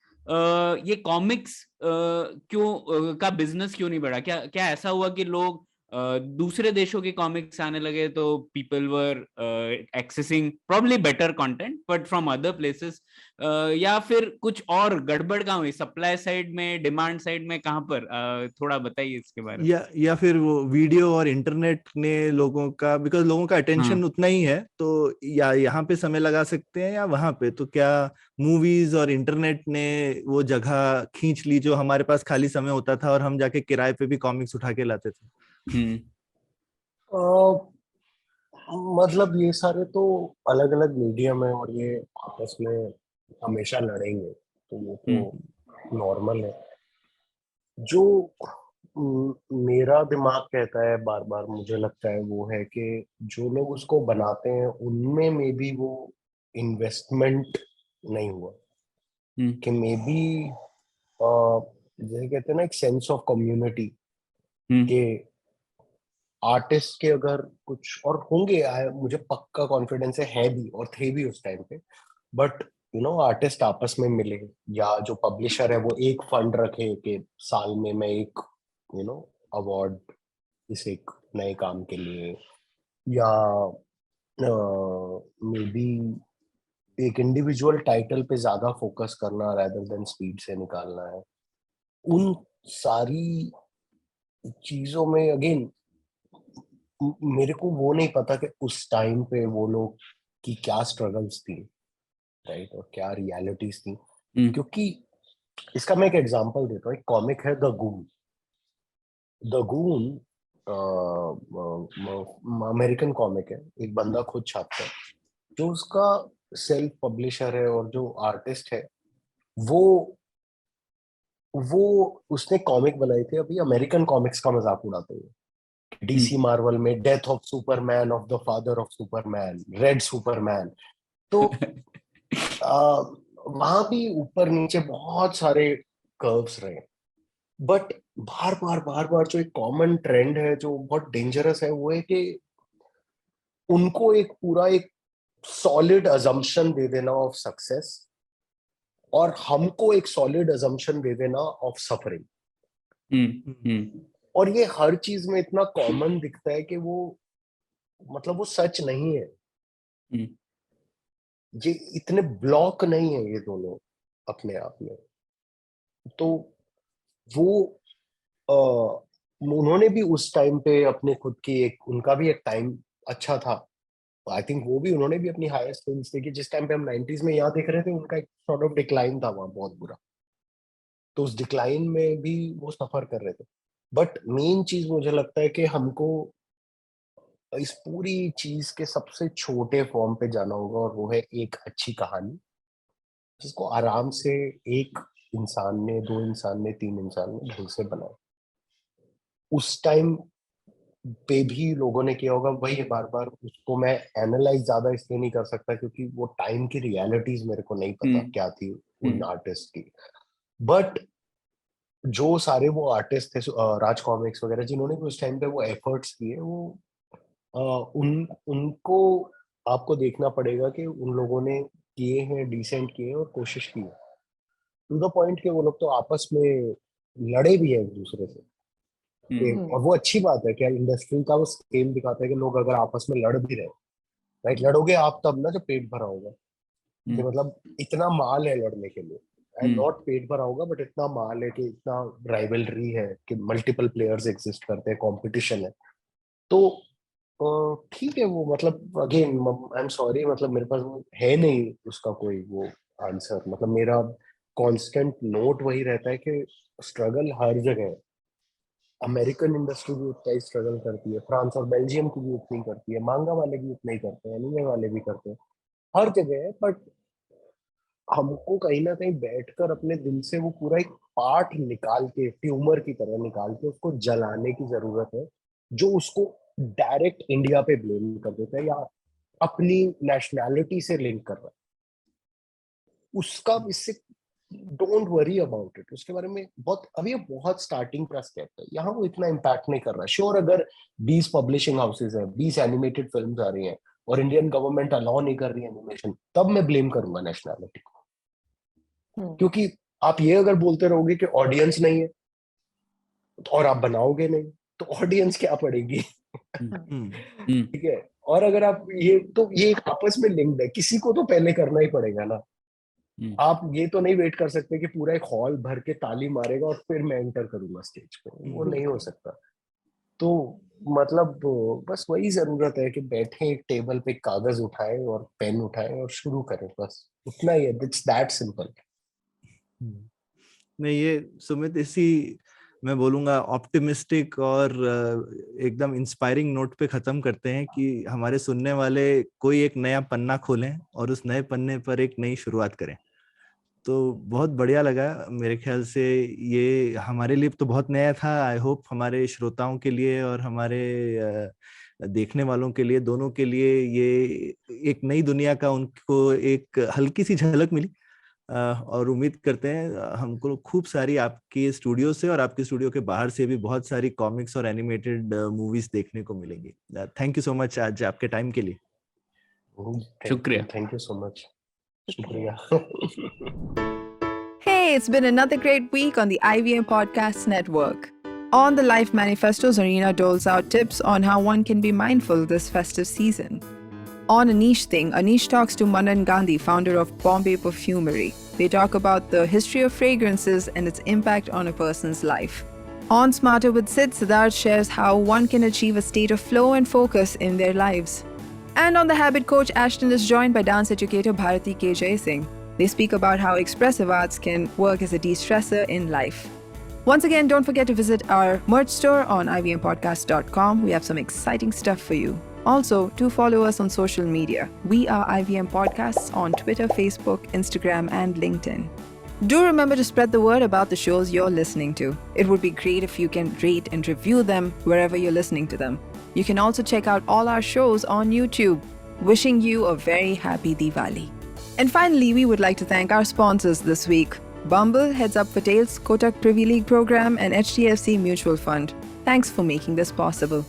ये कॉमिक्स क्यों का बिजनेस क्यों नहीं बढ़ा? क्या क्या ऐसा हुआ कि लोग दूसरे देशों के कॉमिक्स आने लगे, तो people were accessing probably better content but from other places, या फिर कुछ और गड़बड़ कहाँ हुई? सप्लाई साइड में, डिमांड साइड में, कहाँ पर? थोड़ा बताइए इसके बारे में। या फिर वो वीडियो और इंटरनेट ने लोगों का, बिकॉज लोगों का अटेंशन हाँ। उतना ही है, तो या यहाँ पे समय लगा सकते हैं या वहां पे, तो क्या मूवीज और इंटरनेट ने वो जगह खींच ली जो हमारे पास खाली समय होता था और हम जाके किराए पे भी कॉमिक्स उठा के लाते थे? हम्म। मतलब ये सारे तो अलग अलग मीडियम है और ये आपस में हमेशा लड़ेंगे, तो वो हम्म। तो नॉर्मल है। जो मेरा दिमाग कहता है बार बार, मुझे लगता है वो है कि जो लोग उसको बनाते हैं उनमें मे बी वो इन्वेस्टमेंट नहीं हुआ, हम्म। कि मे बी जैसे कहते हैं ना, एक सेंस ऑफ कम्युनिटी हम्म। के आर्टिस्ट के अगर कुछ और होंगे, मुझे पक्का कॉन्फिडेंस है भी और थे भी उस टाइम पे। बट आर्टिस्ट आपस में मिले, या जो पब्लिशर है वो एक फंड रखे कि साल में मैं एक अवार्ड इस एक नए काम के लिए, या मे बी एक इंडिविजुअल टाइटल पे ज्यादा फोकस करना rather देन स्पीड से निकालना है। उन सारी चीजों में अगेन मेरे को वो नहीं पता कि उस टाइम पे वो लोग की क्या स्ट्रगल्स थी, राइट, और क्या रियलिटीज थी। हम्म। क्योंकि इसका मैं एक एग्जांपल देता हूँ। एक कॉमिक है the goon. The goon American comic है, एक बंदा खुद छापता है। जो उसका सेल्फ पब्लिशर है और जो आर्टिस्ट है, वो वो उसने कॉमिक बनाई थी अभी अमेरिकन कॉमिक्स का मजाक उड़ाते हुए। डीसी मार्वल में death of Superman, of the father of Superman, red Superman. तो वहां भी ऊपर नीचे बहुत सारे कर्व्स रहे। बट बार बार जो एक कॉमन ट्रेंड है जो बहुत डेंजरस है, वो है कि उनको एक पूरा एक सॉलिड अजम्पशन दे देना ऑफ सक्सेस, और हमको एक सॉलिड अजम्पशन दे देना ऑफ सफरिंग। हम्म। हम्म। और ये हर चीज में इतना कॉमन दिखता है कि वो मतलब वो सच नहीं है। हम्म। ये इतने ब्लॉक नहीं है ये दोनों अपने आप में। तो वो उन्होंने भी उस टाइम पे अपने खुद की एक, उनका भी एक टाइम अच्छा था। आई थिंक वो भी, उन्होंने भी अपनी हाईएस्ट फिल्म्स देखी जिस टाइम पे हम 90s में यहाँ देख रहे थे। उनका एक सॉर्ट ऑफ डिक्लाइन था वहाँ, बहुत बुरा। तो उस डिक्लाइन में भी वो सफर कर रहे थे। बट मेन चीज मुझे लगता है कि हमको इस पूरी चीज के सबसे छोटे फॉर्म पे जाना होगा, और वो है एक अच्छी कहानी जिसको आराम से एक इंसान ने, दो इंसान ने, तीन इंसान ने ढंग से बनाया। उस टाइम पे भी लोगों ने किया होगा वही। बार बार उसको मैं एनालाइज ज्यादा इसलिए नहीं कर सकता क्योंकि वो टाइम की रियलिटीज मेरे को नहीं पता हम्म। क्या थी उन हम्म। आर्टिस्ट की। बट जो सारे वो आर्टिस्ट थे, राज कॉमिक्स वगैरह, जिन्होंने भी उस टाइम पे वो एफर्ट्स किए, वो उनको आपको देखना पड़ेगा कि उन लोगों ने किए हैं, डिसेंट किए हैं और कोशिश की है, टू द पॉइंट कि वो लोग तो आपस में लड़े भी हैं एक दूसरे से। और वो अच्छी बात है कि इंडस्ट्री का वो स्केल दिखाता है कि लोग अगर आपस में लड़ भी रहे, राइट, लड़ोगे आप तब ना जब पेट भरा होगा, कि मतलब इतना माल है लड़ने के लिए, एंड नॉट पेट भरा होगा बट इतना माल है कि इतना राइवलरी है कि मल्टीपल प्लेयर्स एग्जिस्ट करते हैं, कंपटीशन है, तो ठीक है। वो मतलब अगेन आई एम सॉरी, मतलब मेरे पास वो है नहीं उसका कोई वो आंसर। मतलब मेरा कांस्टेंट नोट वही रहता है कि स्ट्रगल हर जगह है। अमेरिकन इंडस्ट्री भी उतना ही स्ट्रगल करती है, फ्रांस और बेल्जियम की भी उतनी करती है, मांगा वाले भी उतना ही करते हैं, एनीमे वाले भी करते हैं, हर जगह है। बट हमको कहीं ना कहीं बैठकर अपने दिल से वो पूरा एक पार्ट निकाल के, ट्यूमर की तरह निकाल के उसको जलाने की जरूरत है, जो उसको डायरेक्ट इंडिया पे ब्लेम कर देता है या अपनी नेशनैलिटी से लिंक कर रहा है। उसका इससे डोंट वरी अबाउट इट, उसके बारे में बहुत, अभी ये बहुत स्टार्टिंग का स्टेप है, यहाँ वो इतना इम्पैक्ट नहीं कर रहा। श्योर, अगर 20 पब्लिशिंग हाउसेज हैं, 20 एनिमेटेड फिल्म्स आ रही हैं और इंडियन गवर्नमेंट अलाउ नहीं कर रही है एनिमेशन, तब मैं ब्लेम करूंगा नेशनैलिटी को। क्योंकि आप ये अगर बोलते रहोगे कि ऑडियंस नहीं है और आप बनाओगे नहीं, तो ऑडियंस क्या पड़ेगी? ठीक है। और अगर आप ये आपस में लिंक्ड है, किसी को तो पहले करना ही पड़ेगा ना। आप ये तो नहीं वेट कर सकते कि पूरा एक हॉल भर के ताली मारेगा और फिर मैं एंटर करूंगा स्टेज पे, वो नहीं हो सकता। तो मतलब बस वही जरूरत है कि बैठे एक टेबल पे कागज उठाए और पेन उठाए और शुरू करें, बस इतना ही है। It's that simple. नहीं, ये सुमित, इसी मैं बोलूंगा ऑप्टिमिस्टिक और एकदम इंस्पायरिंग नोट पे खत्म करते हैं कि हमारे सुनने वाले कोई एक नया पन्ना खोलें और उस नए पन्ने पर एक नई शुरुआत करें। तो बहुत बढ़िया लगा मेरे ख्याल से, ये हमारे लिए तो बहुत नया था। आई होप हमारे श्रोताओं के लिए और हमारे देखने वालों के लिए, दोनों के लिए ये एक नई दुनिया का उनको एक हल्की सी झलक मिली। और उम्मीद करते हैं हमको खूब सारी आपके स्टूडियो से और आपके स्टूडियो के बाहर से भी बहुत सारी कॉमिक्स और एनिमेटेड मूवीज देखने को मिलेंगी। थैंक यू सो मच आज आपके टाइम के लिए। शुक्रिया। Thank you so much. शुक्रिया। Hey, it's been another great week on the IVM Podcast Network. On the Life Manifesto, Zarina doles out tips on how one can be mindful this festive season. On A Niche Thing, Anish talks to Manan Gandhi, founder of Bombay Perfumery. They talk about the history of fragrances and its impact on a person's life. On Smarter with Sid, Siddharth shares how one can achieve a state of flow and focus in their lives. And on The Habit Coach, Ashton is joined by dance educator Bharati K. Jai Singh. They speak about how expressive arts can work as a de-stressor in life. Once again, don't forget to visit our merch store on ivmpodcast.com. We have some exciting stuff for you. Also, do follow us on social media. We are IVM Podcasts on Twitter, Facebook, Instagram, and LinkedIn. Do remember to spread the word about the shows you're listening to. It would be great if you can rate and review them wherever you're listening to them. You can also check out all our shows on YouTube. Wishing you a very happy Diwali. And finally, we would like to thank our sponsors this week. Bumble, Heads Up for Tails, Kotak Privy League Program, and HDFC Mutual Fund. Thanks for making this possible.